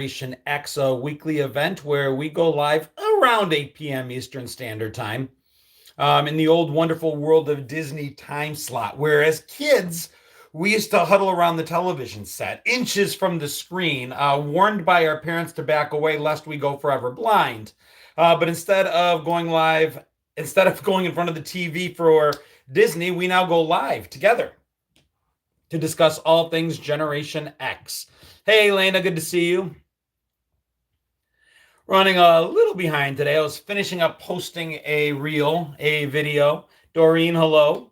Generation X, a weekly event where we go live around 8 p.m. Eastern Standard Time in the old wonderful world of Disney time slot. Whereas kids, we used to huddle around the television set, inches from the screen, warned by our parents to back away lest we go forever blind. But instead of going in front of the TV for Disney, we now go live together to discuss all things Generation X. Hey, Elena, good to see you. Running a little behind today. I was finishing up posting a video. Doreen, hello.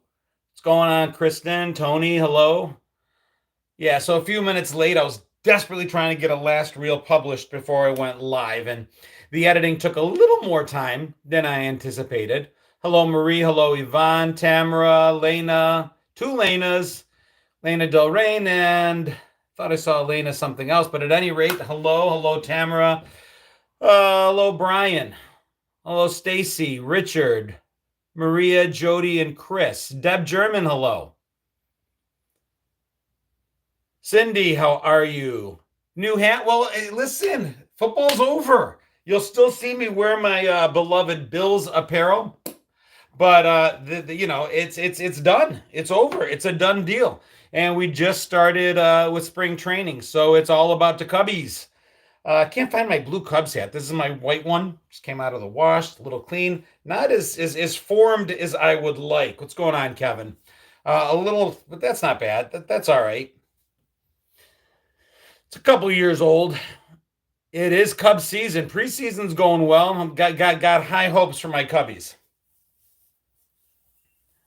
What's going on, Kristen? Tony, hello. Yeah, so a few minutes late. I was desperately trying to get a last reel published before I went live, and the editing took a little more time than I anticipated. Hello, Marie. Hello, Yvonne, Tamara, Lena, two Lenas, Lena Del Rey, and thought I saw Lena something else, but at any rate, hello, Tamara. Hello, Brian. Hello, Stacy, Richard, Maria, Jody, and Chris. Deb German, hello. Cindy, how are you? New hat? Well, listen, football's over. You'll still see me wear my beloved Bills apparel, but it's done. It's over. It's a done deal, and we just started with spring training, so it's all about the Cubbies. I can't find my blue Cubs hat. This is my white one. Just came out of the wash, a little clean. Not as formed as I would like. What's going on, Kevin? A little, but that's not bad. That's all right. It's a couple years old. It is Cubs season. Preseason's going well. Got high hopes for my Cubbies.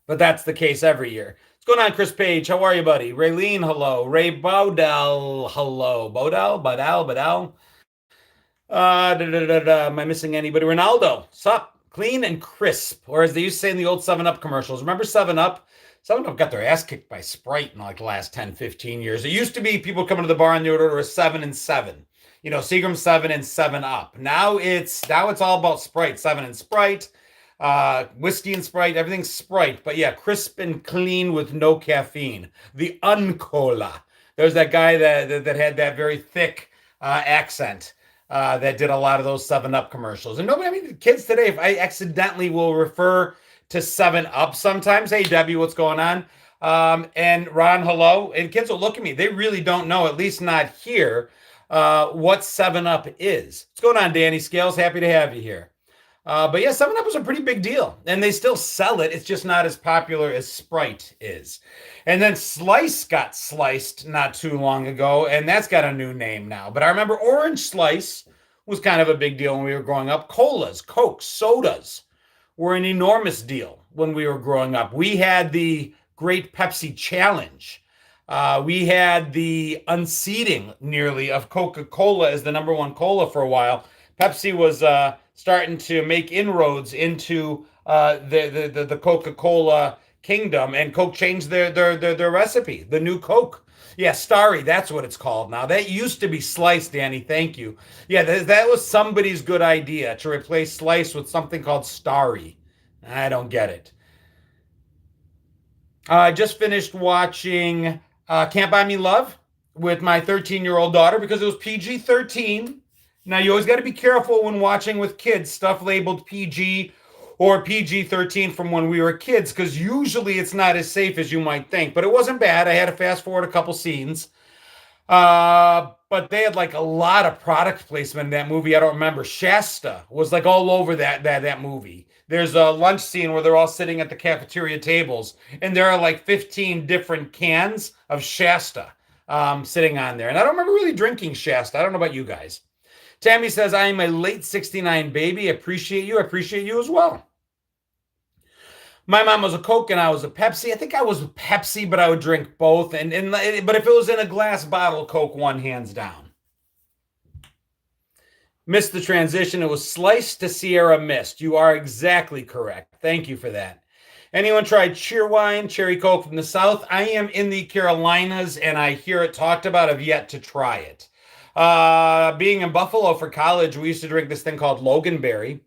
But that's the case every year. What's going on, Chris Page? How are you, buddy? Raylene, hello. Ray Bowdell, hello. Bowdell. Am I missing anybody? Ronaldo, sup? Clean and crisp. Or as they used to say in the old 7-Up commercials. Remember 7-Up? 7-Up got their ass kicked by Sprite in like the last 10, 15 years. It used to be people coming to the bar and they would order a 7 and 7. You know, Seagram 7 and 7-Up. Now it's all about Sprite. 7 and Sprite. Whiskey and Sprite, everything's Sprite. But yeah, crisp and clean with no caffeine. The Uncola. There's that guy that had that very thick accent. That did a lot of those 7-Up commercials. And nobody, I mean, kids today, if I accidentally will refer to 7-Up sometimes, hey, Debbie, what's going on? And Ron, hello. And kids will look at me. They really don't know, at least not here, what 7-Up is. What's going on, Danny Scales? Happy to have you here. But yeah, 7-Up was a pretty big deal. And they still sell it. It's just not as popular as Sprite is. And then Slice got sliced not too long ago, and that's got a new name now. But I remember Orange Slice was kind of a big deal when we were growing up. Colas, Cokes, sodas were an enormous deal when we were growing up. We had the Great Pepsi Challenge. We had the unseating nearly of Coca-Cola as the number one cola for a while. Pepsi was starting to make inroads into the Coca-Cola kingdom, and Coke changed their recipe. The new Coke, yeah, Starry, that's what it's called now. That used to be Slice, Danny. Thank you. Yeah, that was somebody's good idea to replace Slice with something called Starry. I don't get it. I just finished watching Can't Buy Me Love with my 13-year-old daughter because it was PG-13. Now, you always got to be careful when watching with kids stuff labeled PG or PG-13 from when we were kids, because usually it's not as safe as you might think. But it wasn't bad. I had to fast forward a couple scenes. But they had like a lot of product placement in that movie. I don't remember. Shasta was like all over that movie. There's a lunch scene where they're all sitting at the cafeteria tables, and there are like 15 different cans of Shasta sitting on there. And I don't remember really drinking Shasta. I don't know about you guys. Tammy says, I am a late 69 baby. Appreciate you. I appreciate you as well. My mom was a Coke and I was a Pepsi. I think I was a Pepsi, but I would drink both. But if it was in a glass bottle, Coke won hands down. Missed the transition. It was Slice to Sierra Mist. You are exactly correct. Thank you for that. Anyone tried Cheerwine, Cherry Coke from the South? I am in the Carolinas and I hear it talked about. I've yet to try it. Being in Buffalo for college, we used to drink this thing called Loganberry.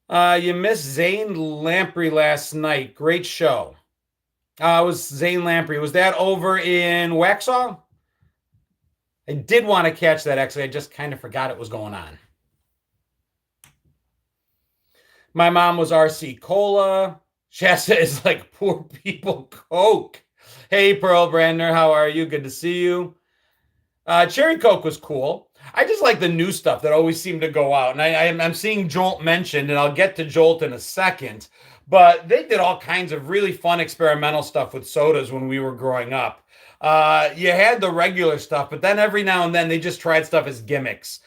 You missed Zane Lamprey last night. Great show. It was Zane Lamprey. Was that over in Waxhaw? I did want to catch that actually. I just kind of forgot it was going on. My mom was RC Cola. Shasta is like poor people Coke. Hey, Pearl Brandner, how are you? Good to see you. Cherry Coke was cool. I just like the new stuff that always seemed to go out. And I'm seeing Jolt mentioned, and I'll get to Jolt in a second. But they did all kinds of really fun experimental stuff with sodas when we were growing up. You had the regular stuff, but then every now and then they just tried stuff as gimmicks.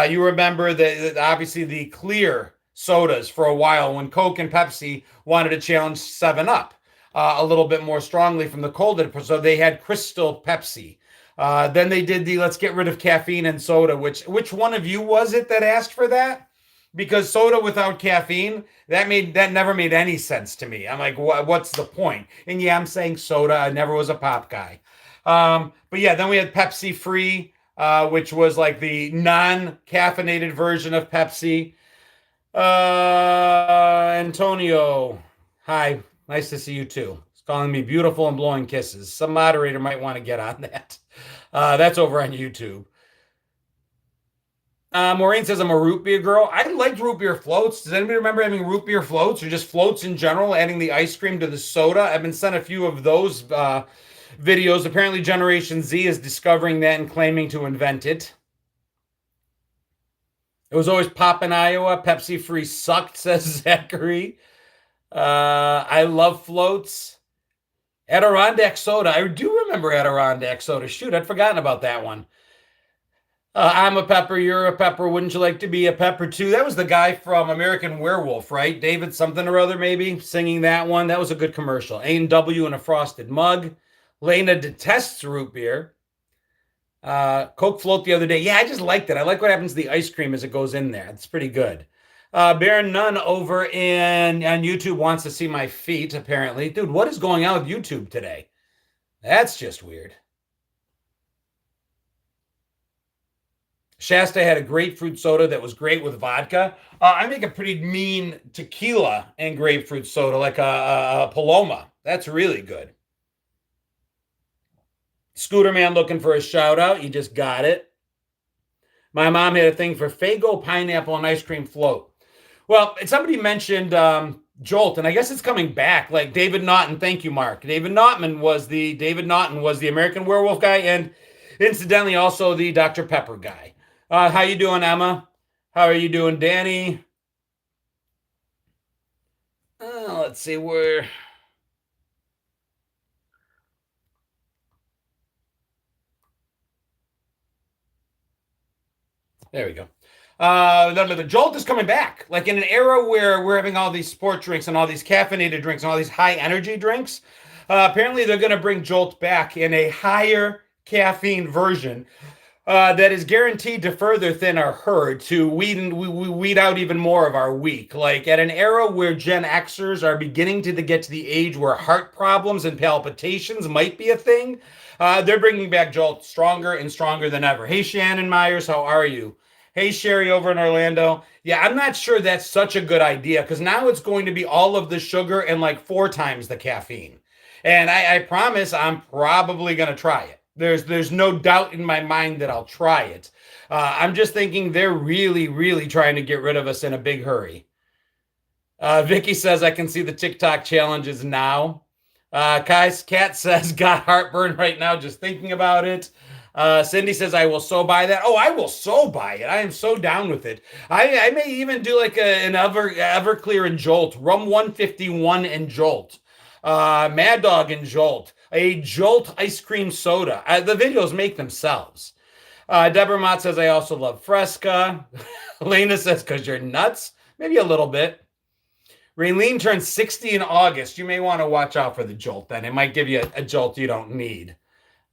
You remember that obviously the clear sodas for a while when Coke and Pepsi wanted to challenge 7 Up a little bit more strongly from the cold. So they had Crystal Pepsi. Then they did the let's get rid of caffeine and soda. Which one of you was it that asked for that? Because soda without caffeine, that never made any sense to me. I'm like, what's the point? And yeah, I'm saying soda. I never was a pop guy. But yeah, then we had Pepsi Free, which was like the non-caffeinated version of Pepsi. Antonio, hi, nice to see you too. He's calling me beautiful and blowing kisses. Some moderator might want to get on that. That's over on YouTube. Maureen says I'm a root beer girl. I liked root beer floats. Does anybody remember having root beer floats or just floats in general, adding the ice cream to the soda? I've been sent a few of those videos. Apparently, Generation Z is discovering that and claiming to invent it. It was always pop in Iowa. Pepsi free sucked, says Zachary. I love floats. Adirondack soda. I do remember Adirondack soda. Shoot, I'd forgotten about that one. I'm a pepper. You're a pepper. Wouldn't you like to be a pepper too? That was the guy from American Werewolf, right? David something or other, maybe, singing that one. That was a good commercial. A&W in a frosted mug. Lena detests root beer. Coke float the other day. Yeah, I just liked it. I like what happens to the ice cream as it goes in there. It's pretty good. Baron Nunn over on YouTube wants to see my feet, apparently. Dude, what is going on with YouTube today? That's just weird. Shasta had a grapefruit soda that was great with vodka. I make a pretty mean tequila and grapefruit soda, like a Paloma. That's really good. Scooter Man looking for a shout out. You just got it. My mom had a thing for Faygo pineapple and ice cream float. Well, somebody mentioned Jolt, and I guess it's coming back. Like David Naughton. Thank you, Mark. David Naughton was the American Werewolf guy, and incidentally also the Dr. Pepper guy. How you doing, Emma? How are you doing, Danny? Let's see where. There we go. The Jolt is coming back. Like in an era where we're having all these sport drinks and all these caffeinated drinks and all these high energy drinks, apparently they're going to bring Jolt back in a higher caffeine version that is guaranteed to further thin our herd to weed out even more of our weak. Like at an era where Gen Xers are beginning to get to the age where heart problems and palpitations might be a thing, they're bringing back Jolt stronger and stronger than ever. Hey, Shannon Myers, how are you? Hey, Sherry over in Orlando. Yeah, I'm not sure that's such a good idea because now it's going to be all of the sugar and like 4 times the caffeine. And I promise I'm probably going to try it. There's no doubt in my mind that I'll try it. I'm just thinking they're really, really trying to get rid of us in a big hurry. Vicky says, I can see the TikTok challenges now. Kai's Cat says, got heartburn right now just thinking about it. Cindy says, I will so buy that. Oh, I will so buy it. I am so down with it. I may even do like an Everclear and Jolt, Rum 151 and Jolt, Mad Dog and Jolt, a Jolt ice cream soda. The videos make themselves. Deborah Mott says, I also love Fresca. Elena says, because you're nuts. Maybe a little bit. Raylene turns 60 in August. You may want to watch out for the Jolt then. It might give you a jolt you don't need.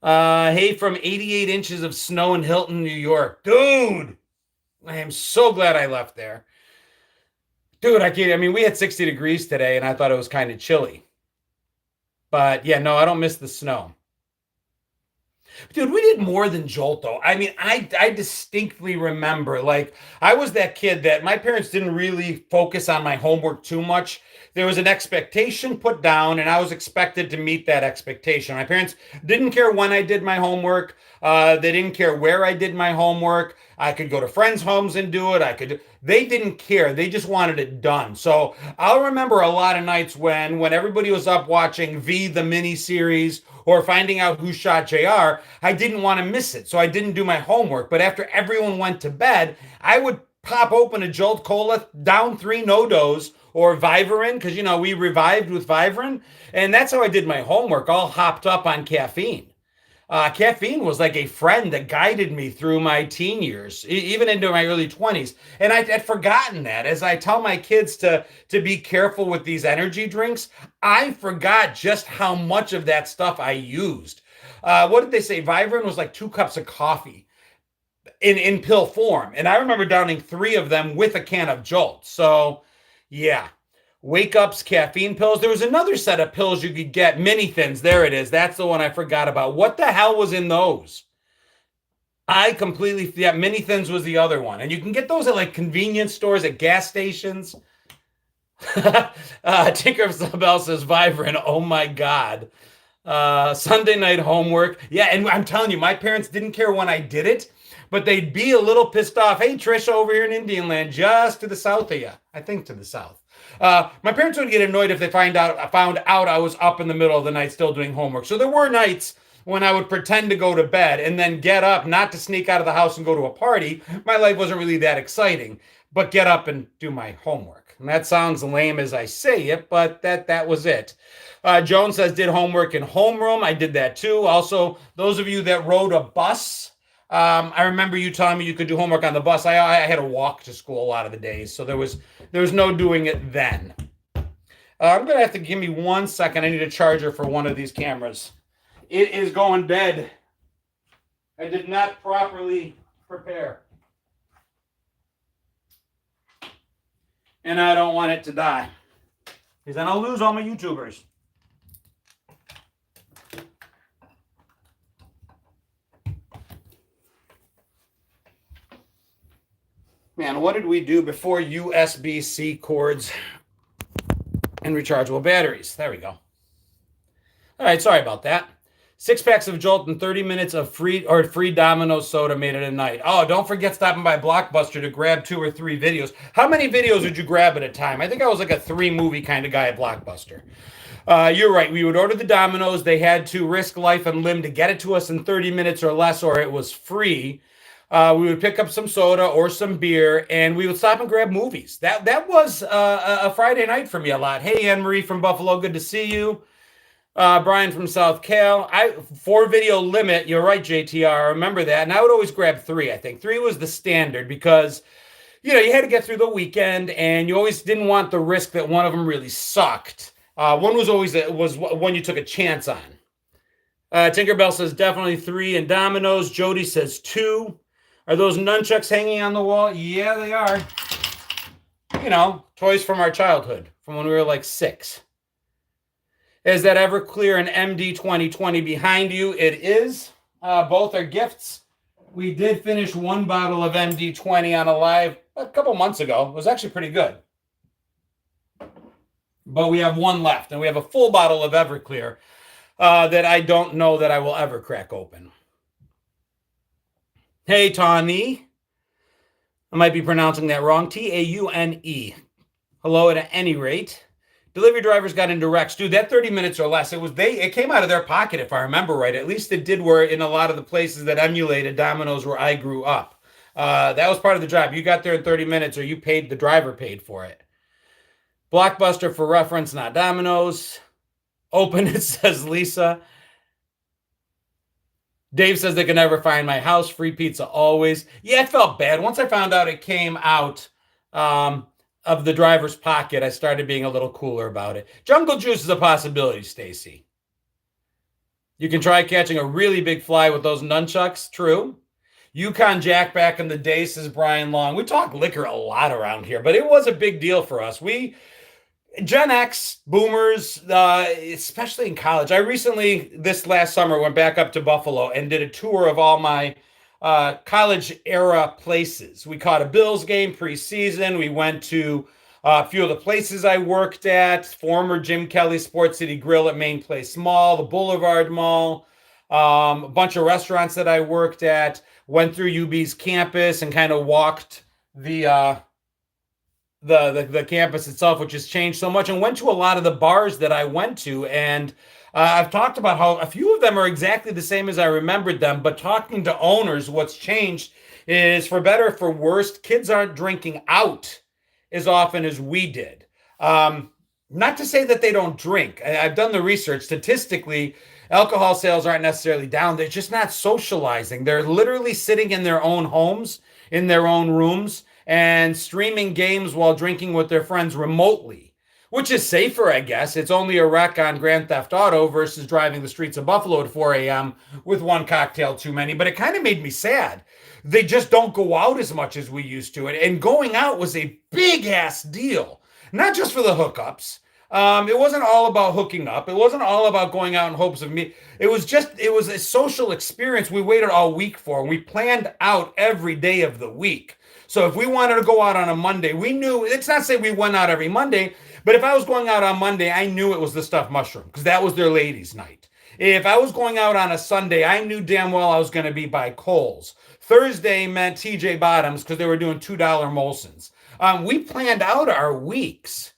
Hey, from 88 inches of snow in Hilton, New York. Dude, I am so glad I left there. Dude, we had 60 degrees today, and I thought it was kind of chilly. But yeah, no, I don't miss the snow. Dude, we did more than Jolt, though. I distinctly remember, like, I was that kid that my parents didn't really focus on my homework too much. There was an expectation put down, and I was expected to meet that expectation. My parents didn't care when I did my homework. They didn't care where I did my homework. I could go to friends' homes and do it. They didn't care. They just wanted it done. So I'll remember a lot of nights when everybody was up watching V, the miniseries, or finding out who shot JR. I didn't want to miss it. So I didn't do my homework. But after everyone went to bed, I would pop open a Jolt Cola, down 3 No-Dos, or Vivarin, because, we revived with Vivarin. And that's how I did my homework, all hopped up on caffeine. Caffeine was like a friend that guided me through my teen years, even into my early 20s. And I'd forgotten that. As I tell my kids to be careful with these energy drinks, I forgot just how much of that stuff I used. What did they say? Vivarin was like 2 cups of coffee in pill form. And I remember downing 3 of them with a can of Jolt. So, yeah. Wake ups, caffeine pills. There was another set of pills you could get, mini thins. There it is. That's the one I forgot about. What the hell was in those? Mini thins was the other one. And you can get those at like convenience stores, at gas stations. Tinkerbell says Vibrant. Oh my God. Sunday night homework. Yeah, and I'm telling you, my parents didn't care when I did it, but they'd be a little pissed off. Hey, Trisha, over here in Indian Land, just to the south of you. I think to the south. My parents would get annoyed if they found out I was up in the middle of the night still doing homework. So there were nights when I would pretend to go to bed and then get up, not to sneak out of the house and go to a party. My life wasn't really that exciting, but get up and do my homework. And that sounds lame as I say it, but that was it. Joan says, did homework in homeroom. I did that too. Also, those of you that rode a bus, I remember you telling me you could do homework on the bus. I had to walk to school a lot of the days, so there was no doing it then. I'm going to have to give me 1 second. I need a charger for one of these cameras. It is going dead. I did not properly prepare. And I don't want it to die, because then I'll lose all my YouTubers. Man, what did we do before USB-C cords and rechargeable batteries? There we go. All right, sorry about that. 6 packs of Jolt and 30 minutes of free Domino's soda made it a night. Oh, don't forget stopping by Blockbuster to grab 2 or 3 videos. How many videos would you grab at a time? I think I was like a 3-movie kind of guy at Blockbuster. You're right. We would order the Domino's. They had to risk life and limb to get it to us in 30 minutes or less, or it was free. We would pick up some soda or some beer, and we would stop and grab movies. That was a Friday night for me a lot. Hey, Anne-Marie from Buffalo, good to see you. Brian from South Cal. 4 video limit. You're right, JTR. I remember that. And I would always grab 3, I think. 3 was the standard because, you had to get through the weekend, and you always didn't want the risk that one of them really sucked. One was always was one you took a chance on. Tinkerbell says definitely 3 and Domino's. Jody says 2. Are those nunchucks hanging on the wall? Yeah, they are. Toys from our childhood, from when we were like 6. Is that Everclear and MD 2020 behind you? It is. Both are gifts. We did finish 1 bottle of MD 20 on a live a couple months ago. It was actually pretty good. But we have 1 left, and we have a full bottle of Everclear that I don't know that I will ever crack open. Hey, Tawny. I might be pronouncing that wrong. Taune. Hello at any rate. Delivery drivers got into wrecks. Dude, that 30 minutes or less, it came out of their pocket, if I remember right. At least it did where in a lot of the places that emulated Domino's where I grew up. That was part of the job. You got there in 30 minutes or the driver paid for it. Blockbuster for reference, not Domino's. Open, it says Lisa. Dave says they can never find my house. Free pizza always. Yeah, it felt bad. Once I found out it came out of the driver's pocket, I started being a little cooler about it. Jungle juice is a possibility, Stacy. You can try catching a really big fly with those nunchucks. True. Yukon Jack back in the day, says Brian Long. We talk liquor a lot around here, but it was a big deal for us. Gen X, boomers, especially in college. I recently, this last summer, went back up to Buffalo and did a tour of all my college-era places. We caught a Bills game preseason. We went to a few of the places I worked at, former Jim Kelly Sports City Grill at Main Place Mall, the Boulevard Mall. A bunch of restaurants that I worked at, went through UB's campus and kind of walked the the campus itself, which has changed so much, and went to a lot of the bars that I went to. And I've talked about how a few of them are exactly the same as I remembered them, but talking to owners, what's changed is, for better or for worse, kids aren't drinking out as often as we did. Not to say that they don't drink. I've done the research. Statistically, alcohol sales aren't necessarily down. They're just not socializing. They're literally sitting in their own homes, in their own rooms, and streaming games while drinking with their friends remotely, which is safer, I guess. It's only a wreck on Grand Theft Auto versus driving the streets of Buffalo at 4 a.m. with one cocktail too many. But it kind of made me sad. They just don't go out as much as we used to. And going out was a big ass deal, not just for the hookups. It wasn't all about hooking up. It wasn't all about going out in hopes of me. It was a social experience we waited all week for. And we planned out every day of the week. So if we wanted to go out on a Monday, we knew, it's not say we went out every Monday, but if I was going out on Monday, I knew it was the Stuffed Mushroom because that was their ladies' night. If I was going out on a Sunday, I knew damn well I was going to be by Kohl's. Thursday meant TJ Bottoms because they were doing $2 Molsons. We planned out our weeks.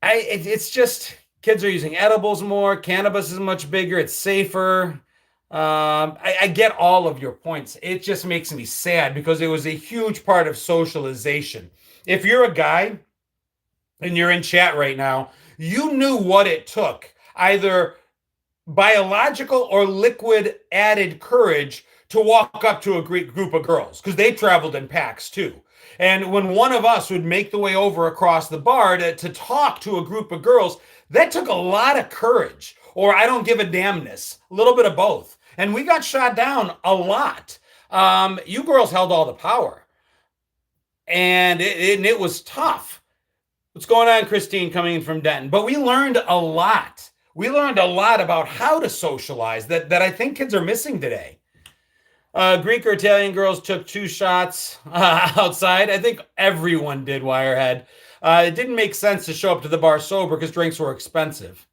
It's just kids are using edibles more. Cannabis is much bigger. It's safer. I get all of your points. It just makes me sad because it was a huge part of socialization. If you're a guy and you're in chat right now, you knew what it took, either biological or liquid added courage to walk up to a great group of girls because they traveled in packs too. And when one of us would make the way over across the bar to talk to a group of girls, that took a lot of courage, or I don't give a damnness, a little bit of both. And we got shot down a lot. You girls held all the power. And it was tough. What's going on, Christine, coming in from Denton? But we learned a lot. We learned a lot about how to socialize that I think kids are missing today. Greek or Italian girls took 2 shots outside. I think everyone did, Wirehead. It didn't make sense to show up to the bar sober because drinks were expensive.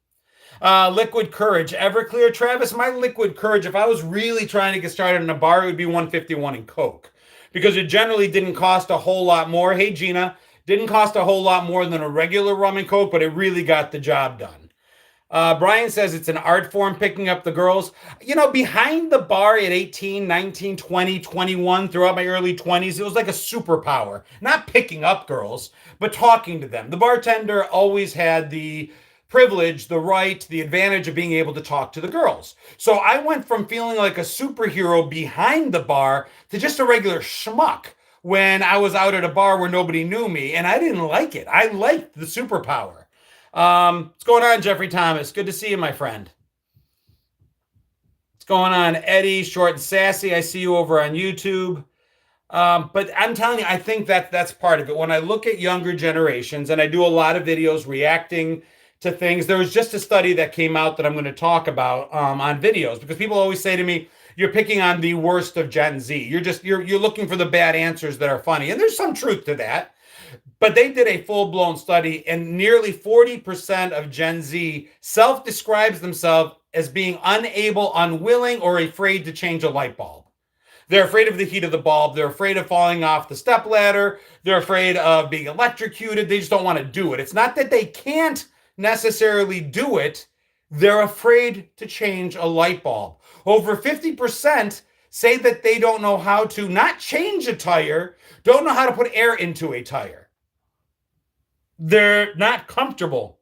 Liquid courage, Everclear. Travis, my liquid courage, if I was really trying to get started in a bar, it would be 151 in Coke because it generally didn't cost a whole lot more. Hey, Gina, didn't cost a whole lot more than a regular rum and Coke, but it really got the job done. Brian says it's an art form picking up the girls. You know, behind the bar at 18, 19, 20, 21, throughout my early 20s, it was like a superpower. Not picking up girls, but talking to them. The bartender always had the privilege, the right, the advantage of being able to talk to the girls. So I went from feeling like a superhero behind the bar to just a regular schmuck when I was out at a bar where nobody knew me, and I didn't like it. I liked the superpower. What's going on, Jeffrey Thomas? Good to see you, my friend. What's going on, Eddie, short and sassy? I see you over on YouTube. But I'm telling you, I think that's part of it. When I look at younger generations, and I do a lot of videos reacting to things, there was just a study that came out that I'm going to talk about on videos, because people always say to me, you're picking on the worst of Gen Z. You're looking for the bad answers that are funny. And there's some truth to that. But they did a full-blown study, and nearly 40% of Gen Z self-describes themselves as being unable, unwilling, or afraid to change a light bulb. They're afraid of the heat of the bulb. They're afraid of falling off the step ladder. They're afraid of being electrocuted. They just don't want to do it. It's not that they can't necessarily do it. They're afraid to change a light bulb. Over 50% say that they don't know how to not change a tire, don't know how to put air into a tire. They're not comfortable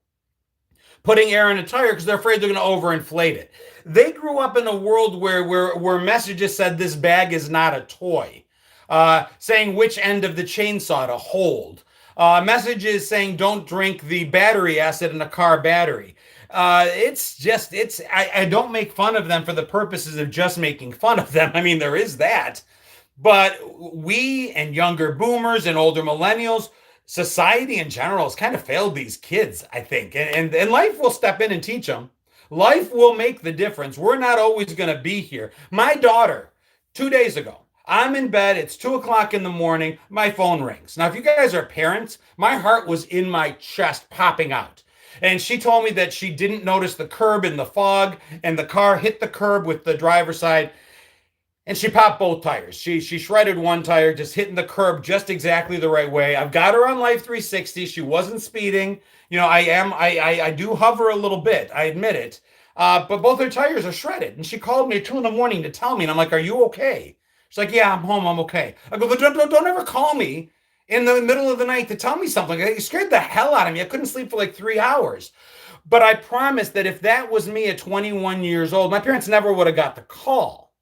putting air in a tire because they're afraid they're going to overinflate it. They grew up in a world where messages said this bag is not a toy, saying which end of the chainsaw to hold, messages saying don't drink the battery acid in a car battery. I don't make fun of them for the purposes of just making fun of them. I mean, there is that. But we and younger boomers and older millennials, society in general has kind of failed these kids, I think. And life will step in and teach them. Life will make the difference. We're not always going to be here. My daughter, 2 days ago, I'm in bed. It's 2:00 in the morning. My phone rings. Now, if you guys are parents, my heart was in my chest popping out. And she told me that she didn't notice the curb in the fog, and the car hit the curb with the driver's side, and she popped both tires. She shredded one tire, just hitting the curb just exactly the right way. I've got her on Life 360. She wasn't speeding. I do hover a little bit. I admit it. But both her tires are shredded. And she called me at 2 a.m. to tell me. And I'm like, "Are you okay?" She's like, "Yeah, I'm home. I'm okay." I go, "But don't ever call me in the middle of the night to tell me something." You scared the hell out of me. I couldn't sleep for like 3 hours. But I promise that if that was me at 21 years old, my parents never would have got the call.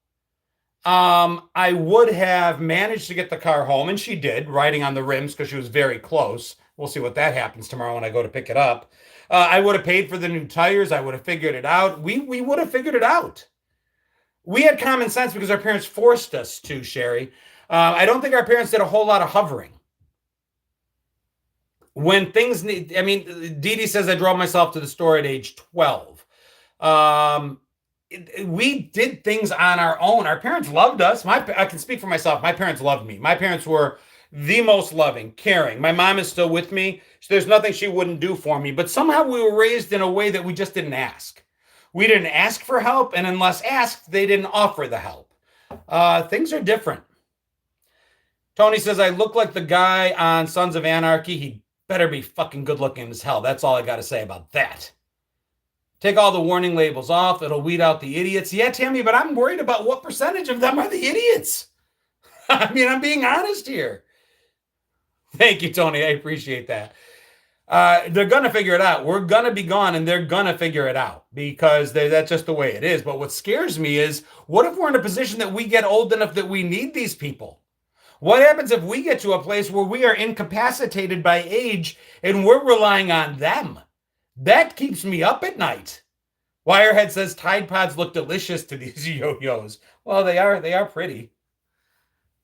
I would have managed to get the car home, and she did, riding on the rims because she was very close. We'll see what that happens tomorrow when I go to pick it up. I would have paid for the new tires. I would have figured it out. We would have figured it out. We had common sense because our parents forced us to, Sherry. I don't think our parents did a whole lot of hovering. When things need, I mean, Dee Dee says I drove myself to the store at age 12. We did things on our own. Our parents loved us. I can speak for myself. My parents loved me. My parents were the most loving, caring. My mom is still with me. So there's nothing she wouldn't do for me. But somehow we were raised in a way that we just didn't ask. We didn't ask for help, and unless asked, they didn't offer the help. Things are different. Tony says, I look like the guy on Sons of Anarchy. He better be fucking good looking as hell. That's all I got to say about that. Take all the warning labels off. It'll weed out the idiots. Yeah, Tammy, but I'm worried about what percentage of them are the idiots. I mean, I'm being honest here. Thank you, Tony. I appreciate that. They're going to figure it out. We're going to be gone, and they're going to figure it out because that's just the way it is. But what scares me is, what if we're in a position that we get old enough that we need these people? What happens if we get to a place where we are incapacitated by age and we're relying on them? That keeps me up at night. Wirehead says Tide Pods look delicious to these yo-yos. Well, they are pretty.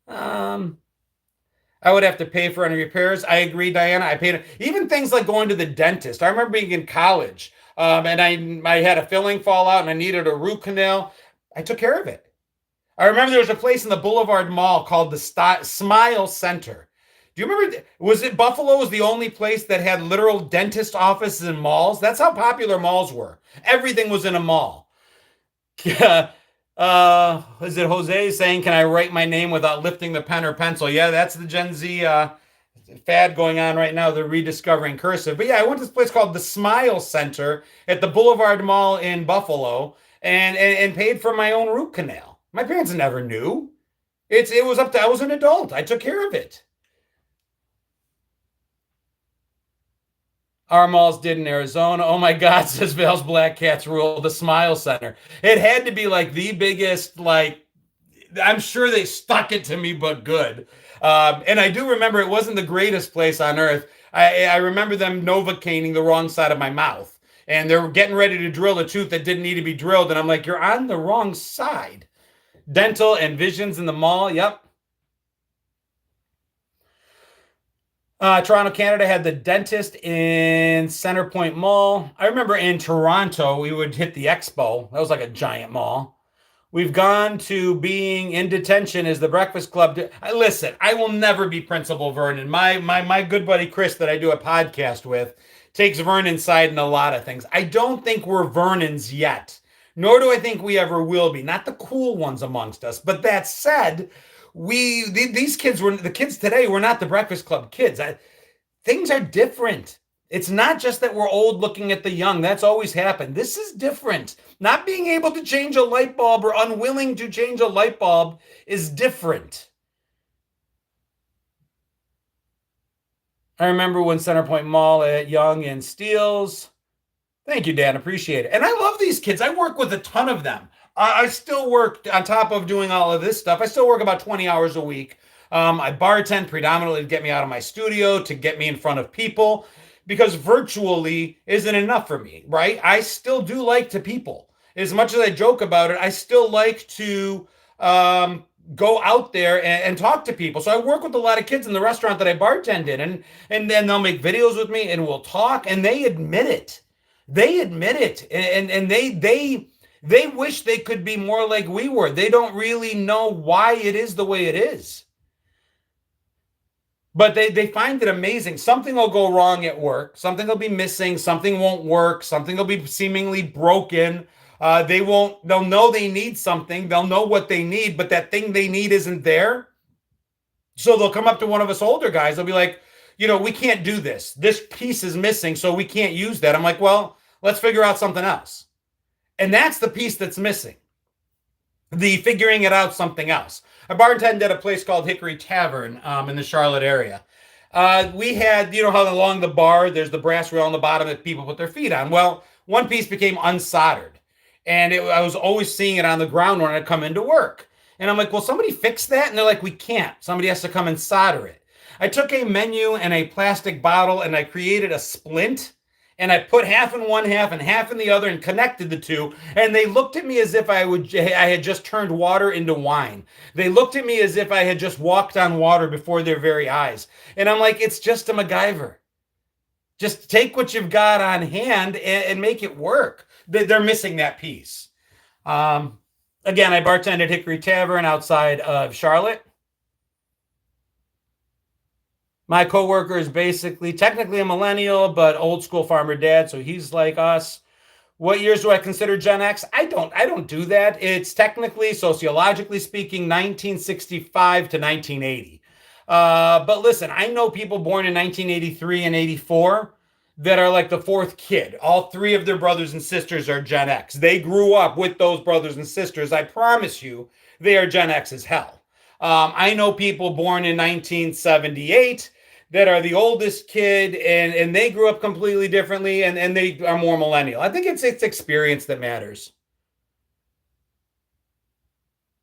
I would have to pay for any repairs. I agree, Diana. I paid even things like going to the dentist. I remember being in college, and I had a filling fall out and I needed a root canal. I took care of it. I remember there was a place in the Boulevard Mall called the Smile Center. Do you remember? Was it Buffalo was the only place that had literal dentist offices in malls? That's how popular malls were. Everything was in a mall. Is it Jose saying, can I write my name without lifting the pen or pencil? Yeah, that's the Gen Z fad going on right now. They're rediscovering cursive. But yeah, I went to this place called the Smile Center at the Boulevard Mall in Buffalo and paid for my own root canal. My parents never knew. It was up to, I was an adult. I took care of it. Our malls did in Arizona. Oh my God, says Val's Black Cats rule, the Smile Center. It had to be like the biggest, I'm sure they stuck it to me, but good. And I do remember it wasn't the greatest place on earth. I remember them Novocaine the wrong side of my mouth. And they were getting ready to drill a tooth that didn't need to be drilled. And I'm like, you're on the wrong side. Dental and visions in the mall. Yep. Toronto, Canada had the dentist in Center Point Mall. I remember in Toronto, we would hit the Expo. That was like a giant mall. We've gone to being in detention as the Breakfast Club. Listen, I will never be Principal Vernon. My good buddy Chris that I do a podcast with takes Vernon side in a lot of things. I don't think we're Vernons yet, nor do I think we ever will be. Not the cool ones amongst us. But that said, these kids were the kids today. We're not the Breakfast Club kids. Things are different. It's not just that we're old looking at the young. That's always happened. This is different. Not being able to change a light bulb or unwilling to change a light bulb is different. I remember when Centerpoint Mall at Young and Steeles. Thank you, Dan. Appreciate it. And I love these kids. I work with a ton of them. I still work on top of doing all of this stuff. I still work about 20 hours a week. I bartend predominantly to get me out of my studio, to get me in front of people, because virtually isn't enough for me, right? I still do like to people. As much as I joke about it, I still like to go out there and talk to people. So I work with a lot of kids in the restaurant that I bartend in, and then they'll make videos with me and we'll talk, and they admit it. They admit it, and they wish they could be more like we were. They don't really know why it is the way it is. But they find it amazing. Something will go wrong at work. Something will be missing. Something won't work. Something will be seemingly broken. They won't. They'll know they need something. They'll know what they need, but that thing they need isn't there. So they'll come up to one of us older guys. They'll be like, we can't do this. This piece is missing, so we can't use that. I'm like, well, let's figure out something else. And that's the piece that's missing. The figuring it out something else. I bartended at a place called Hickory Tavern in the Charlotte area. We had, how along the bar, there's the brass rail on the bottom that people put their feet on. Well, one piece became unsoldered. And I was always seeing it on the ground when I'd come into work. And I'm like, well, somebody fix that? And they're like, we can't. Somebody has to come and solder it. I took a menu and a plastic bottle and I created a splint. And I put half in one half and half in the other and connected the two. And they looked at me as if I had just turned water into wine. They looked at me as if I had just walked on water before their very eyes. And I'm like, it's just a MacGyver. Just take what you've got on hand and make it work. They're missing that piece. Again, I bartended Hickory Tavern outside of Charlotte. My coworker is technically a millennial, but old school farmer dad, so he's like us. What years do I consider Gen X? I don't do that. It's technically, sociologically speaking, 1965 to 1980. But listen, I know people born in 1983 and 84 that are like the fourth kid. All three of their brothers and sisters are Gen X. They grew up with those brothers and sisters. I promise you, they are Gen X as hell. I know people born in 1978 that are the oldest kid and they grew up completely differently and they are more millennial. I think it's experience that matters.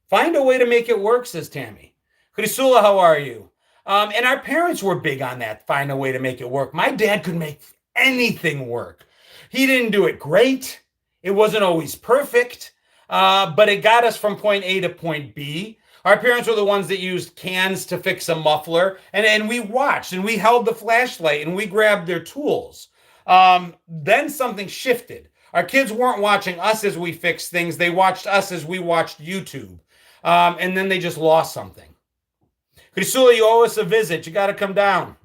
Find a way to make it work, says Tammy. Kurisula, how are you? And our parents were big on that, find a way to make it work. My dad could make anything work. He didn't do it great. It wasn't always perfect, but it got us from point A to point B. Our parents were the ones that used cans to fix a muffler, and we watched, and we held the flashlight, and we grabbed their tools. Then something shifted. Our kids weren't watching us as we fixed things. They watched us as we watched YouTube. And then they just lost something. Krisula, you owe us a visit. You got to come down.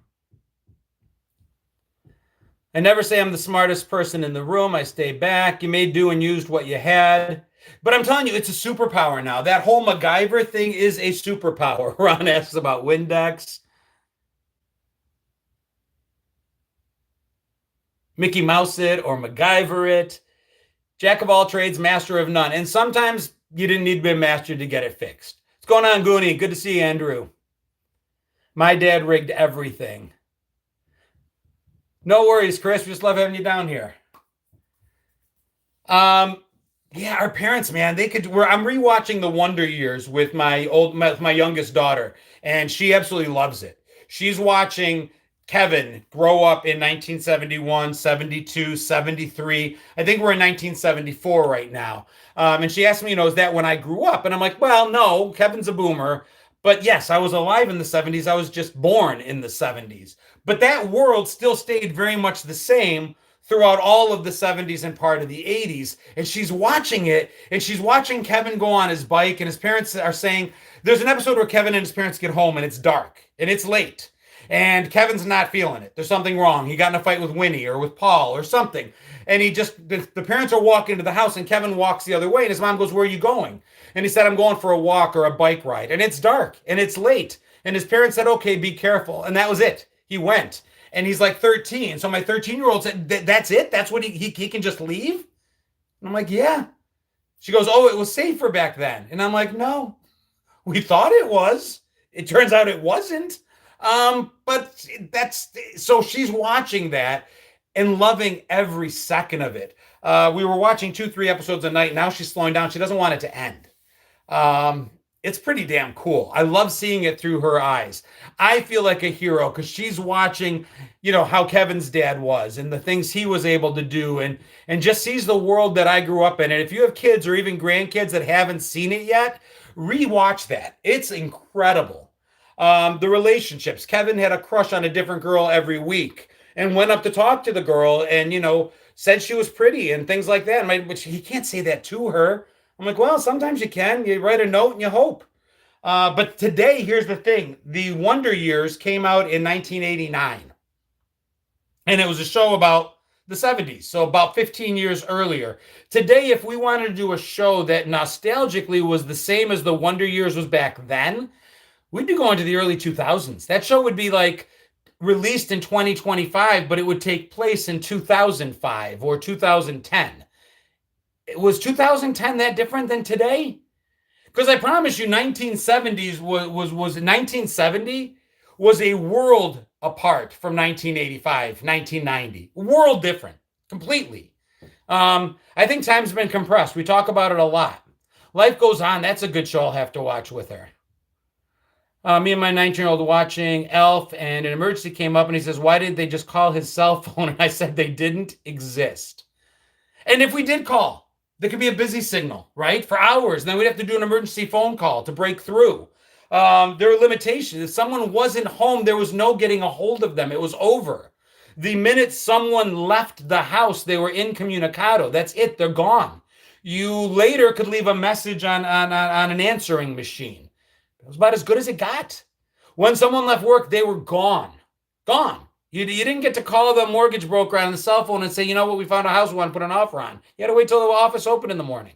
I never say I'm the smartest person in the room. I stay back. You made do and used what you had. But I'm telling you, it's a superpower now. That whole MacGyver thing is a superpower. Ron asks about Windex. Mickey Mouse it or MacGyver it. Jack of all trades, master of none. And sometimes you didn't need to be a master to get it fixed. What's going on, Goonie? Good to see you, Andrew. My dad rigged everything. No worries, Chris. We just love having you down here. Yeah, our parents, man, I'm rewatching The Wonder Years with my youngest daughter, and she absolutely loves it. She's watching Kevin grow up in 1971, 72, 73. I think we're in 1974 right now. And she asked me, is that when I grew up? And I'm like, well, no, Kevin's a boomer. But yes, I was alive in the 70s. I was just born in the 70s. But that world still stayed very much the same throughout all of the 70s and part of the 80s. And she's watching it, and she's watching Kevin go on his bike, and his parents are saying, there's an episode where Kevin and his parents get home, and it's dark, and it's late. And Kevin's not feeling it. There's something wrong. He got in a fight with Winnie or with Paul or something. And the parents are walking into the house, and Kevin walks the other way, and his mom goes, where are you going? And he said, I'm going for a walk or a bike ride. And it's dark, and it's late. And his parents said, okay, be careful. And that was it. He went. And he's like 13. So my 13-year-old said, that's it? That's what he can just leave? And I'm like, yeah. She goes, oh, it was safer back then. And I'm like, no, we thought it was. It turns out it wasn't. But so she's watching that and loving every second of it. We were watching 2-3 episodes a night. Now she's slowing down. She doesn't want it to end. It's pretty damn cool. I love seeing it through her eyes. I feel like a hero because she's watching, how Kevin's dad was and the things he was able to do and just sees the world that I grew up in. And if you have kids or even grandkids that haven't seen it yet, rewatch that. It's incredible. The relationships. Kevin had a crush on a different girl every week and went up to talk to the girl and, said she was pretty and things like that. But he can't say that to her. I'm like, well, sometimes you can. You write a note and you hope. But today, here's the thing: the Wonder Years came out in 1989, and it was a show about the 70s, so about 15 years earlier. Today, if we wanted to do a show that nostalgically was the same as the Wonder Years was back then, we'd be going to the early 2000s. That show would be like released in 2025, but it would take place in 2005 or 2010. Was 2010 that different than today? Because I promise you, 1970s was 1970 was a world apart from 1985, 1990. World different, completely. I think time's been compressed. We talk about it a lot. Life Goes On. That's a good show I'll have to watch with her. Me and my 19-year-old watching Elf, and an emergency came up, and he says, "Why didn't they just call his cell phone?" And I said, they didn't exist. And if we did call, there could be a busy signal, right? For hours. And then we'd have to do an emergency phone call to break through. There were limitations. If someone wasn't home, there was no getting a hold of them. It was over. The minute someone left the house, they were incommunicado. That's it. They're gone. You later could leave a message on an answering machine. It was about as good as it got. When someone left work, they were gone. Gone. You didn't get to call the mortgage broker on the cell phone and say, you know what, we found a house we want to put an offer on. You had to wait till the office opened in the morning.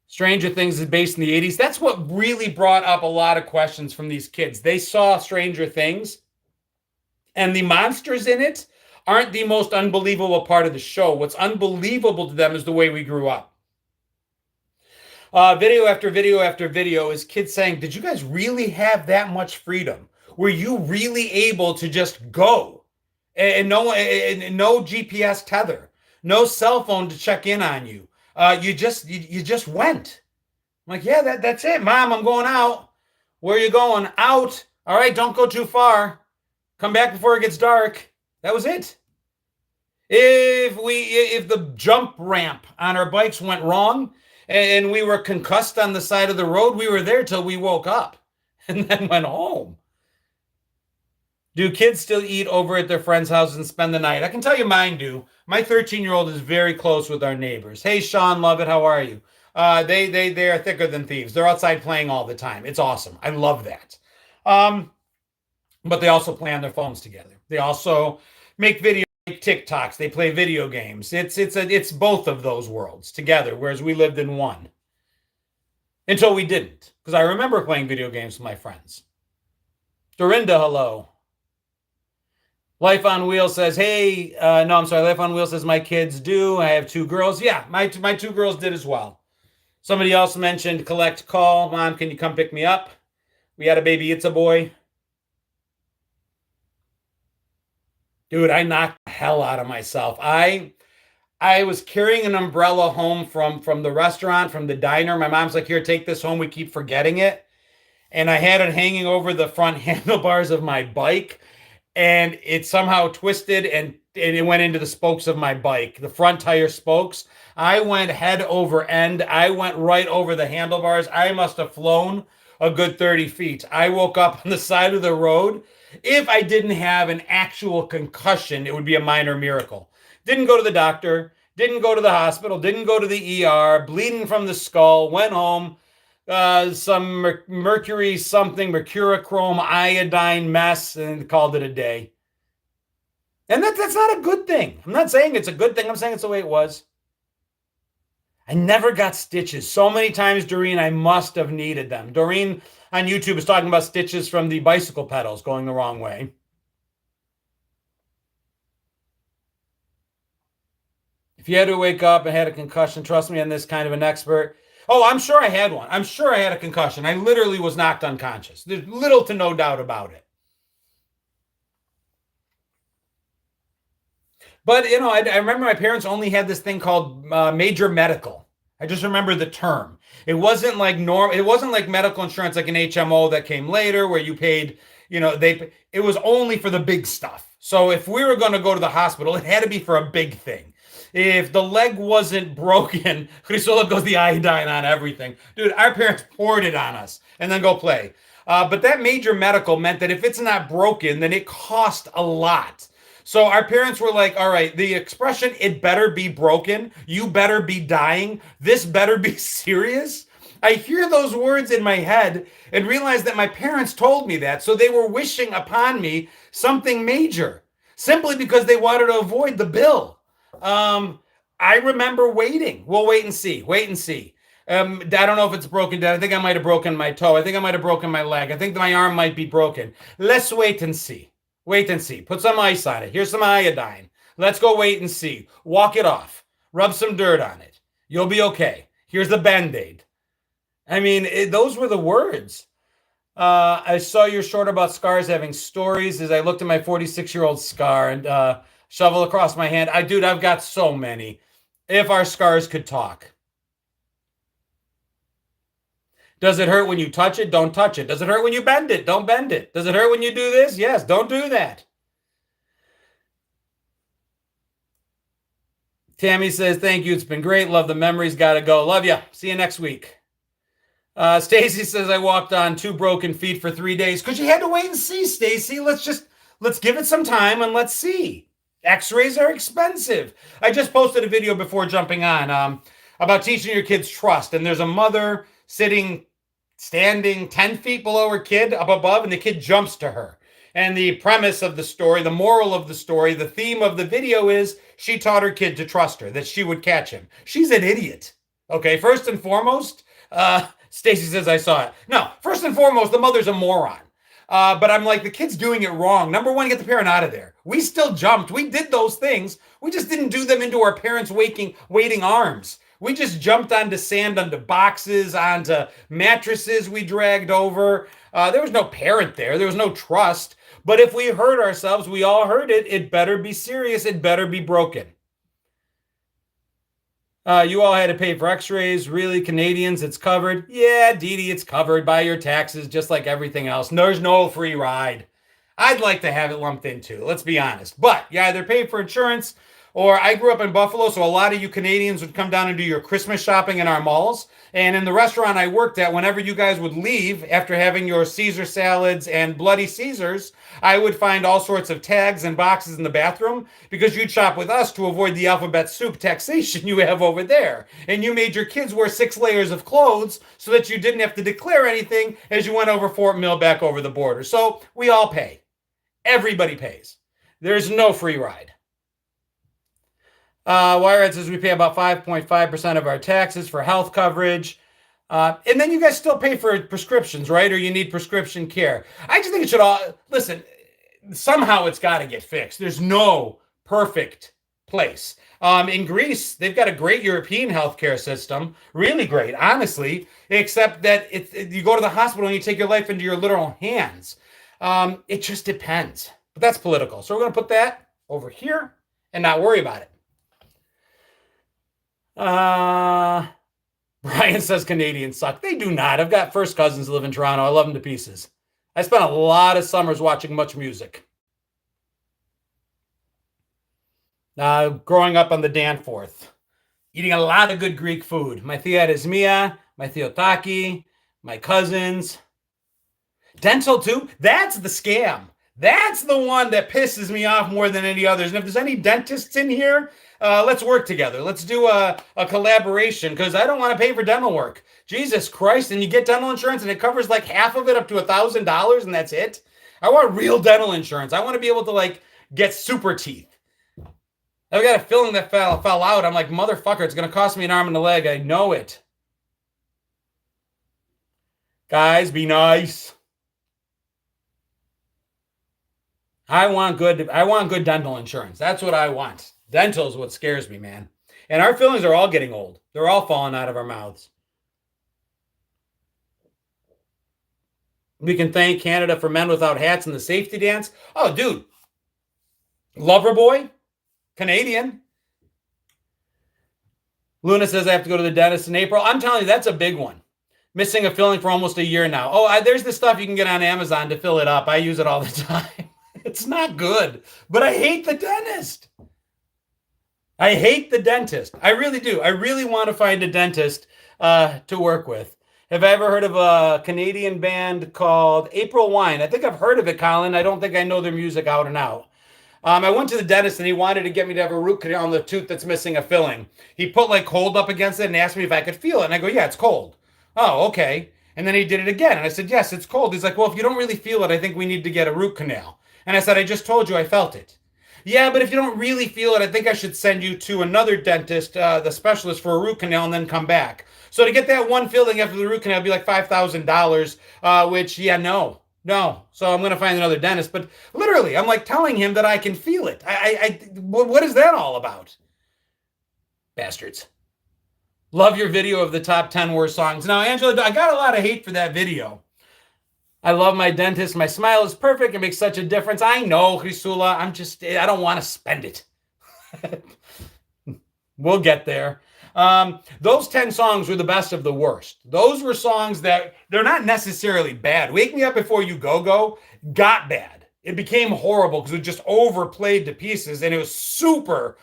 Stranger Things is based in the 80s. That's what really brought up a lot of questions from these kids. They saw Stranger Things, and the monsters in it aren't the most unbelievable part of the show. What's unbelievable to them is the way we grew up. Video after video after video is kids saying, did you guys really have that much freedom? Were you really able to just go and no GPS tether, no cell phone to check in on you? You just went. I'm like, yeah, that's it. Mom, I'm going out. Where are you going? Out. All right, don't go too far. Come back before it gets dark. That was it. If the jump ramp on our bikes went wrong and we were concussed on the side of the road, we were there till we woke up and then went home. Do kids still eat over at their friends' houses and spend the night? I can tell you mine do. My 13-year-old is very close with our neighbors. Hey, Sean, love it. How are you? They are thicker than thieves. They're outside playing all the time. It's awesome. I love that. But they also play on their phones together. They also make video TikToks. They play video games. It's both of those worlds together, whereas we lived in one. Until we didn't. Because I remember playing video games with my friends. Dorinda, hello. Life on Wheels says, hey, no, I'm sorry. Life on Wheels says, my kids do. I have 2 girls. Yeah, my 2 girls did as well. Somebody else mentioned collect call. Mom, can you come pick me up? We had a baby. It's a boy. Dude, I knocked the hell out of myself. I was carrying an umbrella home from the restaurant, from the diner. My mom's like, here, take this home. We keep forgetting it. And I had it hanging over the front handlebars of my bike. And it somehow twisted and it went into the spokes of my bike, the front tire spokes. I went head over end. I went right over the handlebars. I must have flown a good 30 feet. I woke up on the side of the road. If I didn't have an actual concussion, it would be a minor miracle. Didn't go to the doctor, didn't go to the hospital, didn't go to the ER, bleeding from the skull, went home, some mercury something, mercurochrome iodine mess, and called it a day. And that's not a good thing. I'm not saying it's a good thing. I'm saying it's the way it was. I never got stitches. So many times, Doreen, I must have needed them. Doreen on YouTube is talking about stitches from the bicycle pedals going the wrong way. If you had to wake up and had a concussion, trust me, I'm this kind of an expert. Oh, I'm sure I had one. I'm sure I had a concussion. I literally was knocked unconscious. There's little to no doubt about it. But, you know, I remember my parents only had this thing called major medical. I just remember the term. It wasn't like it wasn't like medical insurance like an HMO that came later where you paid, you know, it was only for the big stuff. So if we were going to go to the hospital, it had to be for a big thing. If the leg wasn't broken, Crisola goes the iodine on everything. Dude, our parents poured it on us and then go play. But that major medical meant that if it's not broken, then it cost a lot. So our parents were like, all right, the expression, it better be broken, you better be dying, this better be serious, I hear those words in my head and realize that my parents told me that. So they were wishing upon me something major simply because they wanted to avoid the bill. Um, I remember waiting. We'll wait and see. Wait and see. I don't know if it's broken down. I think I might have broken my toe. I think I might have broken my leg. I think my arm might be broken. Let's wait and see. Wait and see. Put some ice on it. Here's some iodine. Let's go wait and see. Walk it off. Rub some dirt on it. You'll be okay. Here's the Band-Aid. I mean, those were the words. I saw your short about scars having stories as I looked at my 46-year-old scar and shovel across my hand. I've got so many. If our scars could talk. Does it hurt when you touch it? Don't touch it. Does it hurt when you bend it? Don't bend it. Does it hurt when you do this? Yes, don't do that. Tammy says, thank you. It's been great. Love the memories. Gotta go. Love you. See you next week. Stacy says, I walked on 2 broken feet for 3 days because you had to wait and see, Stacy. Let's give it some time and let's see. X-rays are expensive. I just posted a video before jumping on about teaching your kids trust. And there's a mother standing 10 feet below her kid up above, and the kid jumps to her. And the premise of the story, the moral of the story, the theme of the video is she taught her kid to trust her, that she would catch him. She's an idiot. Okay, first and foremost, Stacy says I saw it. No, first and foremost, the mother's a moron. But I'm like, the kid's doing it wrong. Number one, get the parent out of there. We still jumped. We did those things. We just didn't do them into our parents' waiting arms. We just jumped onto sand, onto boxes, onto mattresses we dragged over. There was no parent there. There was no trust. But if we hurt ourselves, we all heard it. It better be serious. It better be broken. You all had to pay for x-rays. Really, Canadians, it's covered. Yeah, Dee Dee, it's covered by your taxes, just like everything else. There's no free ride. I'd like to have it lumped in too, let's be honest. But you either pay for insurance, or I grew up in Buffalo, so a lot of you Canadians would come down and do your Christmas shopping in our malls. And in the restaurant I worked at, whenever you guys would leave after having your Caesar salads and Bloody Caesars, I would find all sorts of tags and boxes in the bathroom because you'd shop with us to avoid the alphabet soup taxation you have over there. And you made your kids wear 6 layers of clothes so that you didn't have to declare anything as you went over Fort Mill back over the border. So we all pay. Everybody pays. There's no free ride. Wired says we pay about 5.5% of our taxes for health coverage. And then you guys still pay for prescriptions, right? Or you need prescription care. I just think it should all, listen, somehow it's got to get fixed. There's no perfect place. In Greece, they've got a great European healthcare system, really great, honestly, except that you go to the hospital and you take your life into your literal hands. It just depends. But that's political. So we're going to put that over here and not worry about it. Brian says Canadians suck. They do not. I've got first cousins who live in Toronto. I love them to pieces. I spent a lot of summers watching Much Music. Growing up on the Danforth. Eating a lot of good Greek food. My Thea Desmia, my Theotaki, my cousins. Dental too. That's the scam. That's the one that pisses me off more than any others. And if there's any dentists in here, let's work together. Let's do a collaboration because I don't want to pay for dental work. Jesus Christ. And you get dental insurance and it covers like half of it up to $1,000 and that's it. I want real dental insurance. I want to be able to get super teeth. I've got a filling that fell out. I'm like, motherfucker, it's going to cost me an arm and a leg. I know it. Guys, be nice. I want good dental insurance. That's what I want. Dental is what scares me, man. And our fillings are all getting old. They're all falling out of our mouths. We can thank Canada for men without hats and the safety dance. Oh, dude. Lover boy. Canadian. Luna says I have to go to the dentist in April. I'm telling you, that's a big one. Missing a filling for almost a year now. Oh, there's the stuff you can get on Amazon to fill it up. I use it all the time. It's not good, but I hate the dentist. I hate the dentist. I really do. I really want to find a dentist to work with. Have I ever heard of a Canadian band called April Wine? I think I've heard of it, Colin. I don't think I know their music out and out. I went to the dentist and he wanted to get me to have a root canal on the tooth that's missing a filling. He put cold up against it and asked me if I could feel it. And I go, yeah, it's cold. Oh, okay. And then he did it again. And I said, yes, it's cold. He's like, well, if you don't really feel it, I think we need to get a root canal. And I said, I just told you I felt it. Yeah, but if you don't really feel it, I think I should send you to another dentist, the specialist for a root canal, and then come back. So to get that one filling after the root canal would be like $5,000, which, yeah, no, no. So I'm going to find another dentist. But literally, I'm like telling him that I can feel it. What is that all about? Bastards. Love your video of the top 10 worst songs. Now, Angela, I got a lot of hate for that video. I love my dentist. My smile is perfect. It makes such a difference. I know, Crisula. I don't want to spend it. We'll get there. Those 10 songs were the best of the worst. Those were songs that they're not necessarily bad. Wake Me Up Before You Go Go got bad. It became horrible because it just overplayed to pieces and it was super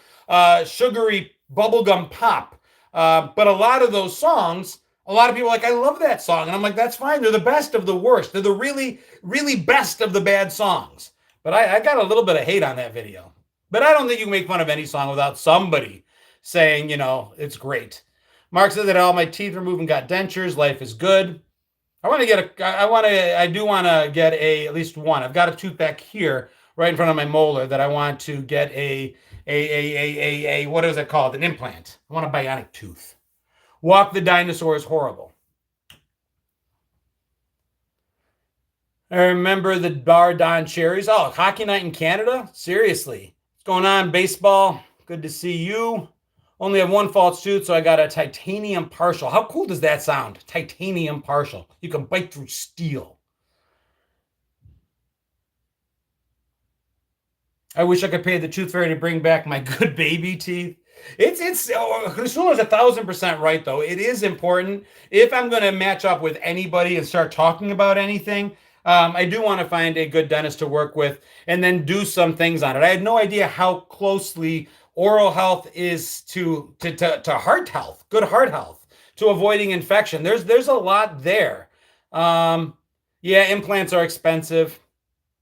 sugary bubblegum pop. But a lot of those songs, a lot of people are like, I love that song. And I'm like, that's fine. They're the best of the worst. They're the really, really best of the bad songs. But I got a little bit of hate on that video. But I don't think you can make fun of any song without somebody saying, it's great. Mark said that all my teeth removed and got dentures. Life is good. I do want to get at least one. I've got a tooth back here right in front of my molar that I want to get what is it called? An implant. I want a bionic tooth. Walk the Dinosaur is horrible. I remember the bar Don Cherries. Oh, hockey night in Canada? Seriously. What's going on, baseball? Good to see you. Only have one false tooth, so I got a titanium partial. How cool does that sound? Titanium partial. You can bite through steel. I wish I could pay the tooth fairy to bring back my good baby teeth. Crisula's 1,000% right, though. It is important. If I'm going to match up with anybody and start talking about anything, I do want to find a good dentist to work with and then do some things on it. I had no idea how closely oral health is to heart health, good heart health, to avoiding infection. There's a lot there. Yeah, implants are expensive.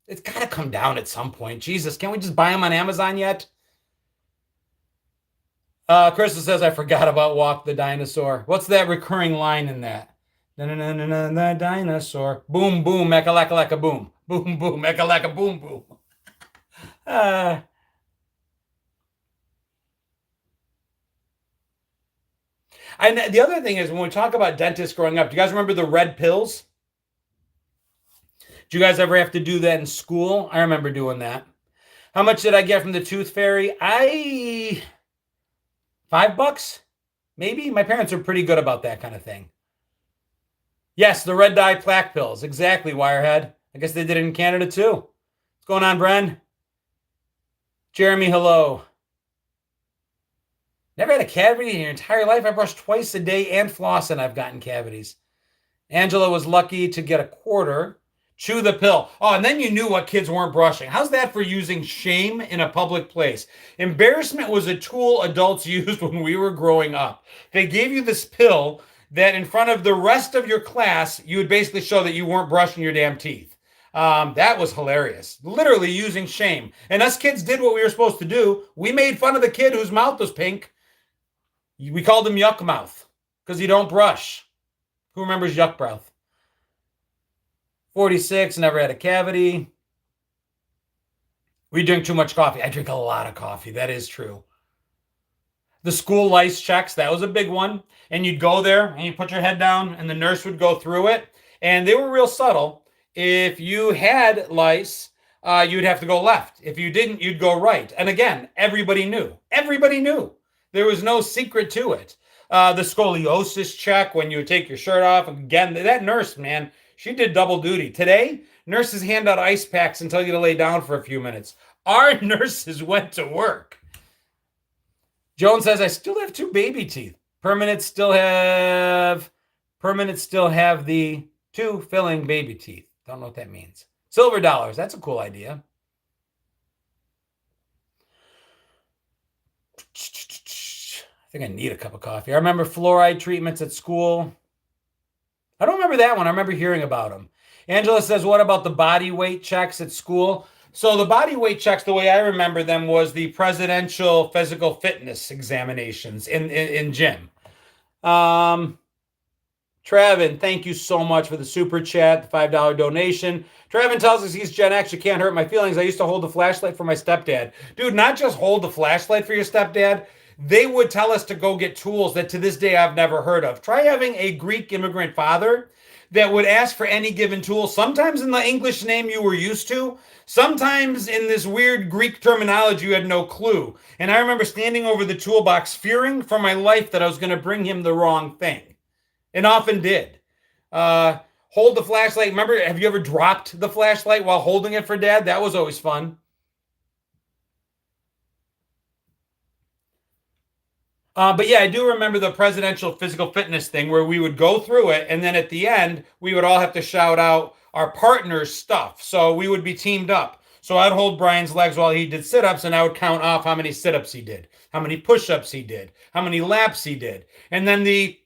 It's got to come down at some point. Jesus, can't we just buy them on Amazon yet? Crystal says, I forgot about Walk the Dinosaur. What's that recurring line in that? The dinosaur. Boom, boom, mecca-lacca-lacca, boom. Boom, boom, mecca-lacca, boom, boom. And the other thing is, when we talk about dentists growing up, do you guys remember the red pills? Do you guys ever have to do that in school? I remember doing that. How much did I get from the tooth fairy? $5, maybe. My parents are pretty good about that kind of thing. Yes, the red dye plaque pills. Exactly, Wirehead. I guess they did it in Canada too. What's going on, Bren? Jeremy, hello. Never had a cavity in your entire life? I brush twice a day and floss and I've gotten cavities. Angela was lucky to get a quarter. Chew the pill. Oh, and then you knew what kids weren't brushing. How's that for using shame in a public place? Embarrassment was a tool adults used when we were growing up. They gave you this pill that in front of the rest of your class, you would basically show that you weren't brushing your damn teeth. That was hilarious. Literally using shame. And us kids did what we were supposed to do. We made fun of the kid whose mouth was pink. We called him Yuck Mouth because he don't brush. Who remembers Yuck Mouth? 46, never had a cavity. We drink too much coffee. I drink a lot of coffee. That is true. The school lice checks, that was a big one. And you'd go there and you put your head down and the nurse would go through it. And they were real subtle. If you had lice, you'd have to go left. If you didn't, you'd go right. And again, everybody knew. Everybody knew. There was no secret to it. The scoliosis check when you would take your shirt off. Again, that nurse, man, she did double duty. Today, nurses hand out ice packs and tell you to lay down for a few minutes. Our nurses went to work. Joan says, I still have 2 baby teeth. Permanent still have the 2 filling baby teeth. Don't know what that means. Silver dollars. That's a cool idea. I think I need a cup of coffee. I remember fluoride treatments at school. I don't remember that one. I remember hearing about them. Angela says, what about the body weight checks at school? So the body weight checks, the way I remember them, was the presidential physical fitness examinations in gym. Trevin, thank you so much for the super chat, the $5 donation. Trevin tells us he's Gen X. You can't hurt my feelings. I used to hold the flashlight for my stepdad. Dude, not just hold the flashlight for your stepdad. They would tell us to go get tools that to this day I've never heard of. Try having a Greek immigrant father that would ask for any given tool, sometimes in the English name you were used to, sometimes in this weird Greek terminology you had no clue. And I remember standing over the toolbox, fearing for my life that I was going to bring him the wrong thing, and often did. Hold the flashlight. Remember, have you ever dropped the flashlight while holding it for dad? That was always fun. But yeah, I do remember the presidential physical fitness thing where we would go through it, and then at the end, we would all have to shout out our partner's stuff. So we would be teamed up. So I'd hold Brian's legs while he did sit-ups, and I would count off how many sit-ups he did, how many push-ups he did, how many laps he did. And then the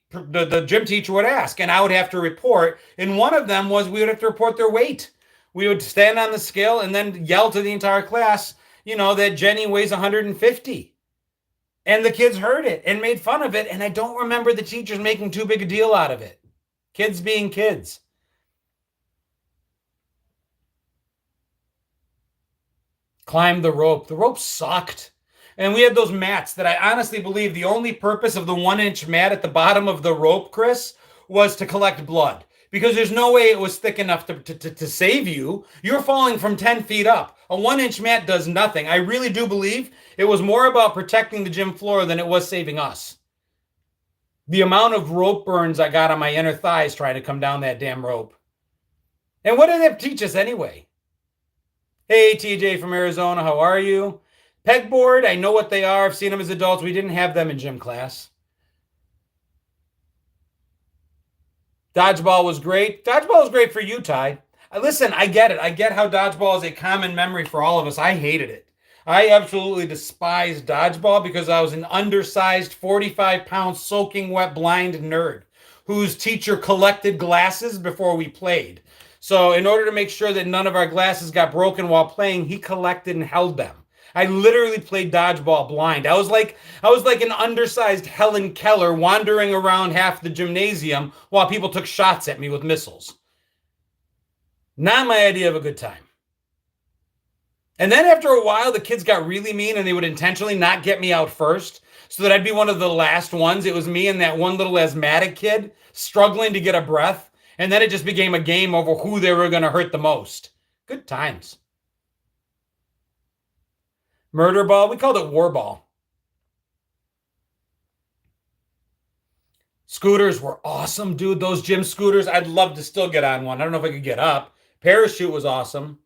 gym teacher would ask, and I would have to report. And one of them was we would have to report their weight. We would stand on the scale and then yell to the entire class, that Jenny weighs 150. And the kids heard it and made fun of it. And I don't remember the teachers making too big a deal out of it. Kids being kids. Climb the rope. The rope sucked. And we had those mats that I honestly believe the only purpose of the 1-inch mat at the bottom of the rope, Chris, was to collect blood. Because there's no way it was thick enough to save you. You're falling from 10 feet up. A 1-inch mat does nothing. I really do believe it was more about protecting the gym floor than it was saving us. The amount of rope burns I got on my inner thighs trying to come down that damn rope. And what did that teach us anyway? Hey, TJ from Arizona, how are you? Pegboard, I know what they are. I've seen them as adults. We didn't have them in gym class. Dodgeball was great. Dodgeball was great for you, Ty. Listen, I get it. I get how dodgeball is a common memory for all of us. I hated it. I absolutely despised dodgeball because I was an undersized 45-pound soaking wet blind nerd whose teacher collected glasses before we played. So in order to make sure that none of our glasses got broken while playing, he collected and held them. I literally played dodgeball blind. I was like an undersized Helen Keller wandering around half the gymnasium while people took shots at me with missiles. Not my idea of a good time. And then after a while, the kids got really mean and they would intentionally not get me out first so that I'd be one of the last ones. It was me and that one little asthmatic kid struggling to get a breath. And then it just became a game over who they were going to hurt the most. Good times. Murder ball, we called it war ball. Scooters were awesome, dude. Those gym scooters, I'd love to still get on one. I don't know if I could get up. Parachute was awesome.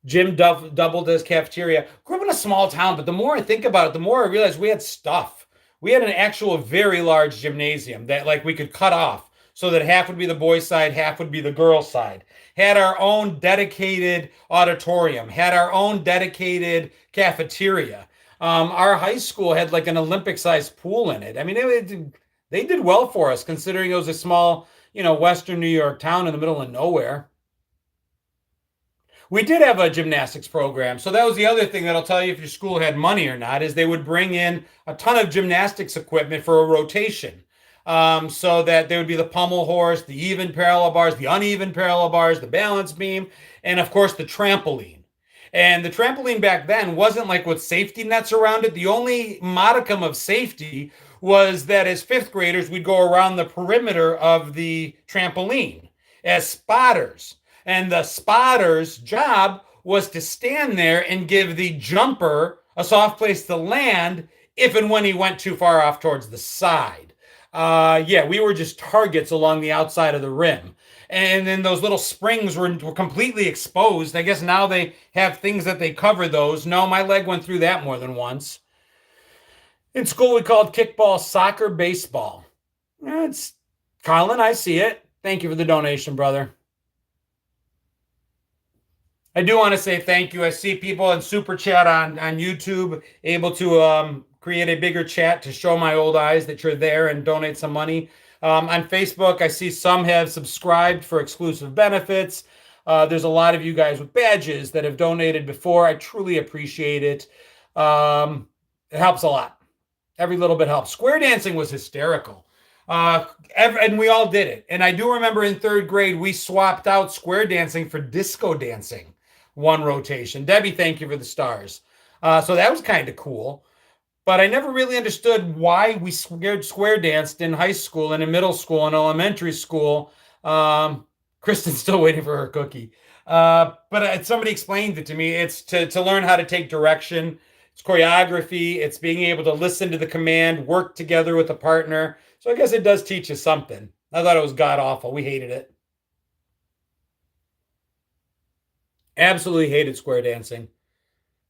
Gym doubled as cafeteria. Grew up in a small town, but the more I think about it, the more I realize we had stuff. We had an actual very large gymnasium that we could cut off so that half would be the boys' side, half would be the girls' side. Had our own dedicated auditorium, had our own dedicated cafeteria. Our high school had an Olympic-sized pool in it. I mean, they did well for us considering it was a small, Western New York town in the middle of nowhere. We did have a gymnastics program. So that was the other thing that'll tell you if your school had money or not, is they would bring in a ton of gymnastics equipment for a rotation. So that there would be the pommel horse, the even parallel bars, the uneven parallel bars, the balance beam, and of course the trampoline. And the trampoline back then wasn't with safety nets around it. The only modicum of safety was that as fifth graders, we'd go around the perimeter of the trampoline as spotters. And the spotter's job was to stand there and give the jumper a soft place to land if and when he went too far off towards the side. We were just targets along the outside of the rim. And then those little springs were completely exposed. I guess now they have things that they cover those. No, my leg went through that more than once. In school, we called kickball soccer baseball. It's Colin, I see it. Thank you for the donation, brother. I do want to say thank you. I see people in Super Chat on YouTube able to create a bigger chat to show my old eyes that you're there and donate some money. On Facebook, I see some have subscribed for exclusive benefits. There's a lot of you guys with badges that have donated before. I truly appreciate it. It helps a lot. Every little bit helps. Square dancing was hysterical. And we all did it. And I do remember in third grade, we swapped out square dancing for disco dancing, one rotation. Debbie, thank you for the stars. So that was kind of cool. But I never really understood why we square danced in high school and in middle school and elementary school. Kristen's still waiting for her cookie. But somebody explained it to me. It's to learn how to take direction. It's choreography. It's being able to listen to the command, work together with a partner. So I guess it does teach you something. I thought it was god awful. We hated it. Absolutely hated square dancing.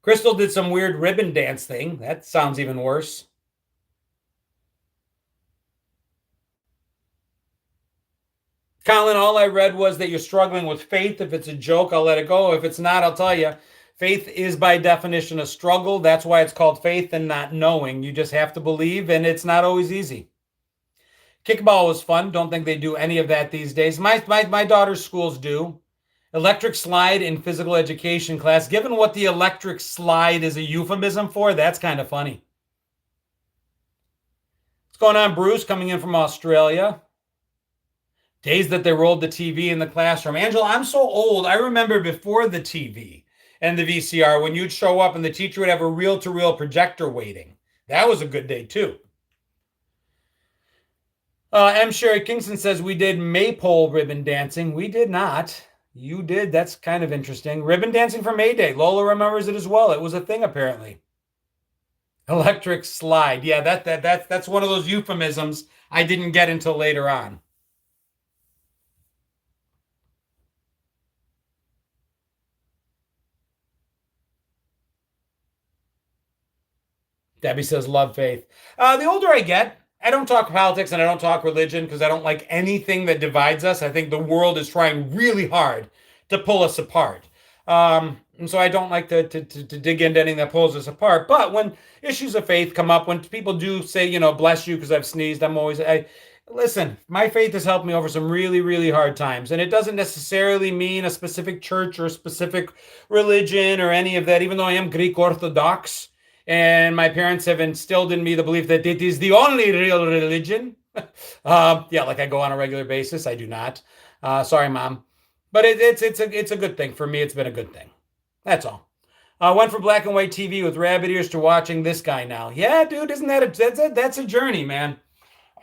Crystal did some weird ribbon dance thing. That sounds even worse. Colin, all I read was that you're struggling with faith. If it's a joke, I'll let it go. If it's not, I'll tell you. Faith is by definition a struggle. That's why it's called faith and not knowing. You just have to believe, and it's not always easy. Kickball was fun. Don't think they do any of that these days. My daughter's schools do. Electric slide in physical education class. Given what the electric slide is a euphemism for, that's kind of funny. What's going on, Bruce? Coming in from Australia. Days that they rolled the TV in the classroom. Angela, I'm so old. I remember before the TV and the VCR when you'd show up and the teacher would have a reel-to-reel projector waiting. That was a good day, too. M. Sherry Kingston says we did maypole ribbon dancing. We did not. You did. That's kind of interesting. Ribbon dancing for May Day. Lola remembers it as well. It was a thing, apparently. Electric slide. Yeah, that's one of those euphemisms I didn't get until later on. Debbie says, love faith. The older I get, I don't talk politics and I don't talk religion because I don't like anything that divides us. I think the world is trying really hard to pull us apart. And so I don't like to dig into anything that pulls us apart. But when issues of faith come up, when people do say, bless you because I've sneezed, listen, my faith has helped me over some really, really hard times. And it doesn't necessarily mean a specific church or a specific religion or any of that, even though I am Greek Orthodox. And my parents have instilled in me the belief that it is the only real religion. Yeah, like I go on a regular basis. I do not. Sorry, Mom. But it's a good thing. For me, it's been a good thing. That's all. Went from black and white TV with rabbit ears to watching this guy now. Yeah, dude, isn't that's a journey, man.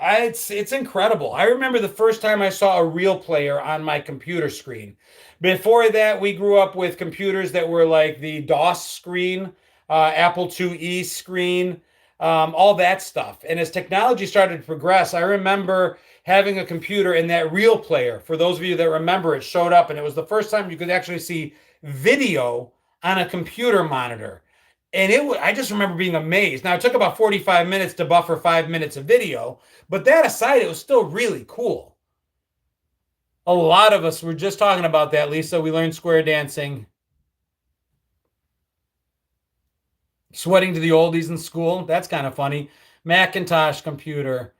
It's incredible. I remember the first time I saw a real player on my computer screen. Before that, we grew up with computers that were like the DOS screen, Apple IIe screen, all that stuff. And as technology started to progress, I remember having a computer and that real player, for those of you that remember, it showed up and it was the first time you could actually see video on a computer monitor. And I just remember being amazed. Now, it took about 45 minutes to buffer 5 minutes of video, but that aside, it was still really cool. A lot of us were just talking about that, Lisa. We learned square dancing. Sweating to the oldies in school. That's kind of funny. Macintosh computer.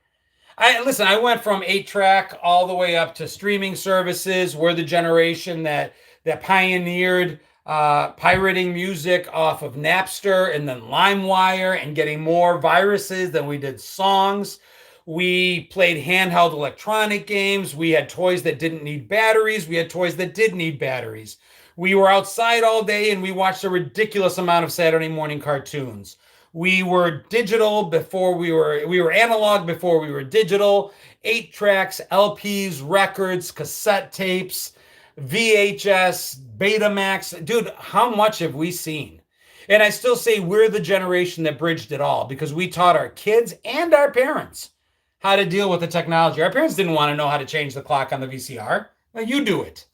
I went from 8-track all the way up to streaming services. We're the generation that pioneered pirating music off of Napster and then LimeWire and getting more viruses than we did songs. We played handheld electronic games. We had toys that didn't need batteries. We had toys that did need batteries. We were outside all day and we watched a ridiculous amount of Saturday morning cartoons. We were digital before we were analog before we were digital. 8-tracks, LPs, records, cassette tapes, VHS, Betamax. Dude, how much have we seen? And I still say we're the generation that bridged it all because we taught our kids and our parents how to deal with the technology. Our parents didn't want to know how to change the clock on the VCR. Well, you do it.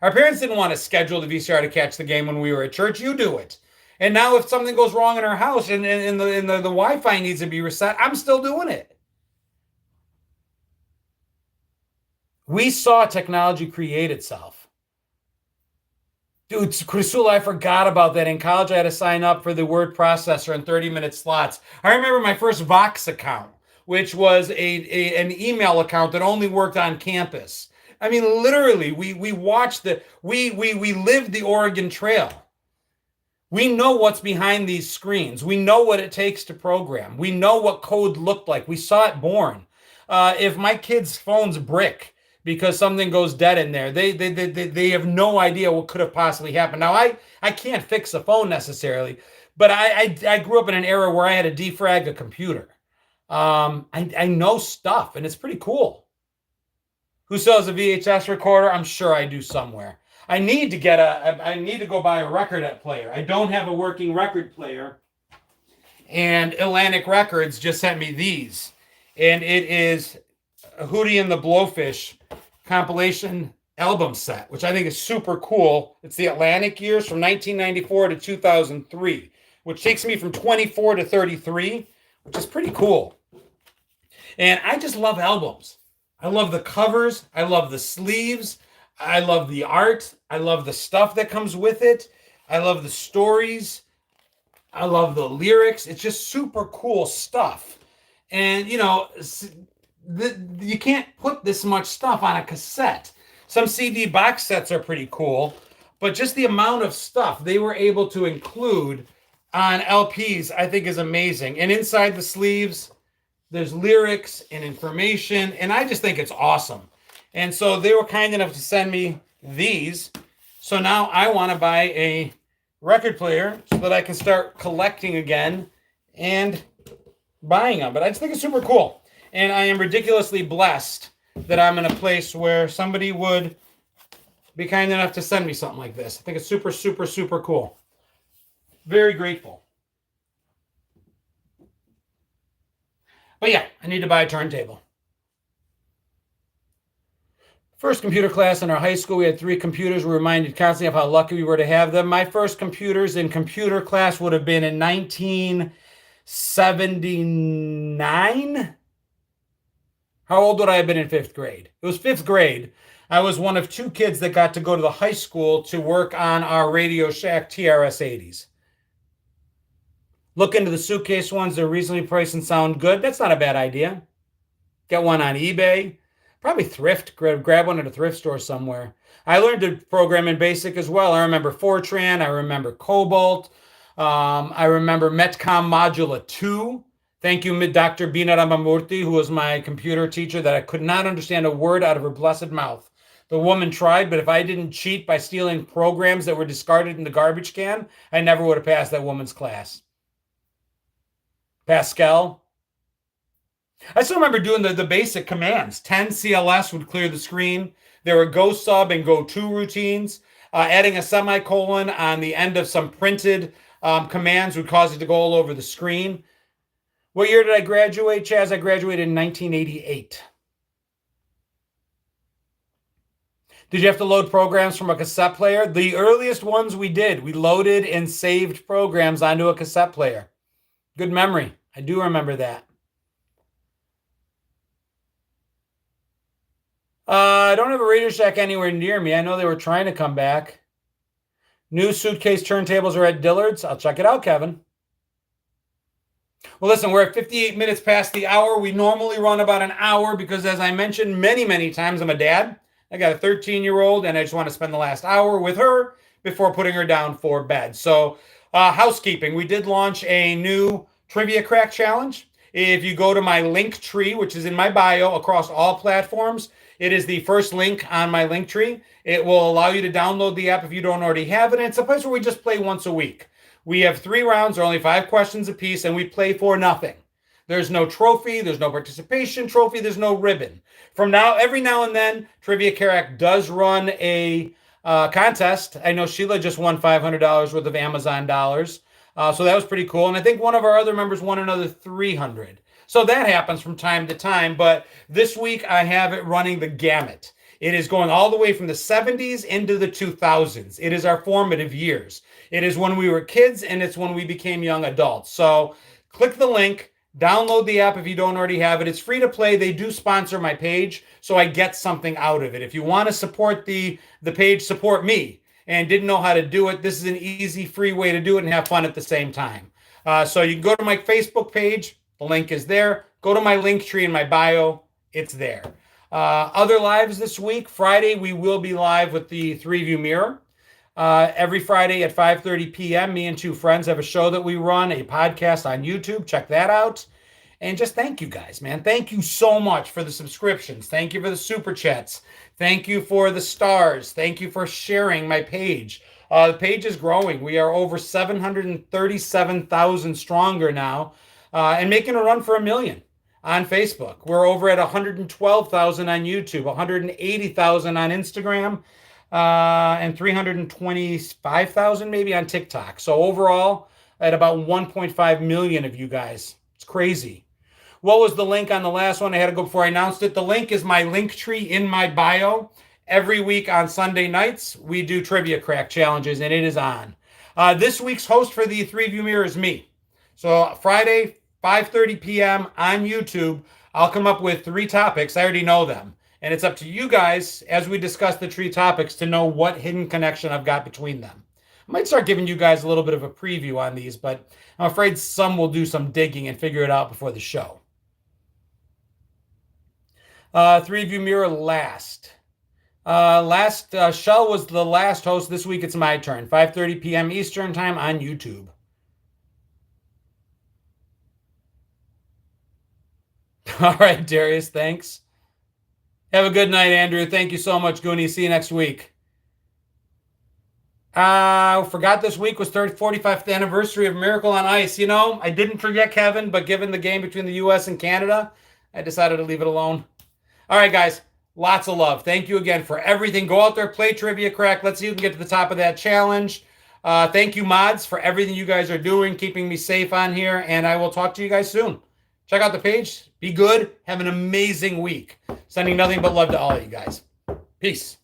Our parents didn't want to schedule the VCR to catch the game when we were at church. You do it. And now if something goes wrong in our house and the Wi-Fi needs to be reset, I'm still doing it. We saw technology create itself. Dude, Crisula, I forgot about that. In college, I had to sign up for the word processor in 30-minute slots. I remember my first Vox account, which was an email account that only worked on campus. I mean, literally, we watched we lived the Oregon Trail. We know what's behind these screens. We know what it takes to program. We know what code looked like. We saw it born. If my kid's phone's brick because something goes dead in there, they have no idea what could have possibly happened. Now, I can't fix a phone necessarily, but I grew up in an era where I had to defrag a computer. I know stuff, and it's pretty cool. Who sells a VHS recorder? I'm sure I do somewhere. I need to go buy a record player. I don't have a working record player. And Atlantic Records just sent me these. And it is Hootie and the Blowfish compilation album set, which I think is super cool. It's the Atlantic years from 1994 to 2003, which takes me from 24 to 33, which is pretty cool. And I just love albums. I love the covers. I love the sleeves. I love the art. I love the stuff that comes with it. I love the stories. I love the lyrics. It's just super cool stuff. And, you know, you can't put this much stuff on a cassette. Some CD box sets are pretty cool, but just the amount of stuff they were able to include on LPs, I think, is amazing. And inside the sleeves, there's lyrics and information, and I just think it's awesome. And so they were kind enough to send me these. So now I want to buy a record player so that I can start collecting again and buying them. But I just think it's super cool. And I am ridiculously blessed that I'm in a place where somebody would be kind enough to send me something like this. I think it's super, super, super cool. Very grateful. But yeah, I need to buy a turntable. First computer class in our high school, we had 3 computers. We were reminded constantly of how lucky we were to have them. My first computers in computer class would have been in 1979. How old would I have been in 5th grade? It was 5th grade. I was one of 2 kids that got to go to the high school to work on our Radio Shack TRS-80s. Look into the suitcase ones. They're reasonably priced and sound good. That's not a bad idea. Get one on eBay. Probably thrift. Grab one at a thrift store somewhere. I learned to program in BASIC as well. I remember Fortran. I remember Cobalt. I remember Metcom Modula 2. Thank you, Dr. Bina Ramamurthy, who was my computer teacher that I could not understand a word out of her blessed mouth. The woman tried, but if I didn't cheat by stealing programs that were discarded in the garbage can, I never would have passed that woman's class. Pascal. I still remember doing the basic commands. 10 CLS would clear the screen. There were go sub and go to routines. Adding a semicolon on the end of some printed commands would cause it to go all over the screen. What year did I graduate, Chaz? I graduated in 1988. Did you have to load programs from a cassette player? The earliest ones we did. We loaded and saved programs onto a cassette player. Good memory. I do remember that. I don't have a Radio Shack anywhere near me. I know they were trying to come back. New suitcase turntables are at Dillard's. I'll check it out, Kevin. Well, listen, we're at 58 minutes past the hour. We normally run about an hour because, as I mentioned many, many times, I'm a dad. I got a 13-year-old, and I just want to spend the last hour with her before putting her down for bed. So, housekeeping. We did launch a new Trivia Crack Challenge. If you go to my link tree, which is in my bio across all platforms, it is the first link on my link tree. It will allow you to download the app if you don't already have it. And it's a place where we just play once a week. We have 3 rounds. There are only 5 questions apiece, and we play for nothing. There's no trophy. There's no participation trophy. There's no ribbon. From now, every now and then, Trivia Crack does run a contest. I know Sheila just won $500 worth of Amazon dollars. So that was pretty cool. And I think one of our other members won another $300. So that happens from time to time. But this week, I have it running the gamut. It is going all the way from the 70s into the 2000s. It is our formative years. It is when we were kids, and it's when we became young adults. So click the link. Download the app if you don't already have it. It's free to play. They do sponsor my page, so I get something out of it. If you want to support the page, support me, and didn't know how to do it, this is an easy, free way to do it and have fun at the same time. So you can go to my Facebook page. The link is there. Go to my link tree in my bio. It's there. Other lives this week. Friday, we will be live with the 3-View Mirror. Every Friday at 5:30 p.m., me and two friends have a show that we run, a podcast on YouTube. Check that out. And just thank you guys, man. Thank you so much for the subscriptions. Thank you for the super chats. Thank you for the stars. Thank you for sharing my page. The page is growing. We are over 737,000 stronger now, and making a run for 1 million on Facebook. We're over at 112,000 on YouTube, 180,000 on Instagram, and 325,000 maybe on TikTok. So overall, at about 1.5 million of you guys. It's crazy. What was the link on the last one? I had to go before I announced it. The link is my link tree in my bio. Every week on Sunday nights, we do trivia crack challenges, and it is on. This week's host for the Three View Mirror is me. So Friday, 5:30 p.m. on YouTube, I'll come up with 3 topics. I already know them. And it's up to you guys, as we discuss the 3 topics, to know what hidden connection I've got between them. I might start giving you guys a little bit of a preview on these, but I'm afraid some will do some digging and figure it out before the show. Three View Mirror last. Shell was the last host. This week it's my turn. 5:30 p.m. Eastern time on YouTube. All right, Darius, thanks. Have a good night, Andrew. Thank you so much, Goonie. See you next week. Forgot this week was 45th anniversary of Miracle on Ice. You know, I didn't forget, Kevin, but given the game between the U.S. and Canada, I decided to leave it alone. All right, guys. Lots of love. Thank you again for everything. Go out there, play Trivia Crack. Let's see who can get to the top of that challenge. Thank you, mods, for everything you guys are doing, keeping me safe on here, and I will talk to you guys soon. Check out the page. Be good. Have an amazing week. Sending nothing but love to all of you guys. Peace.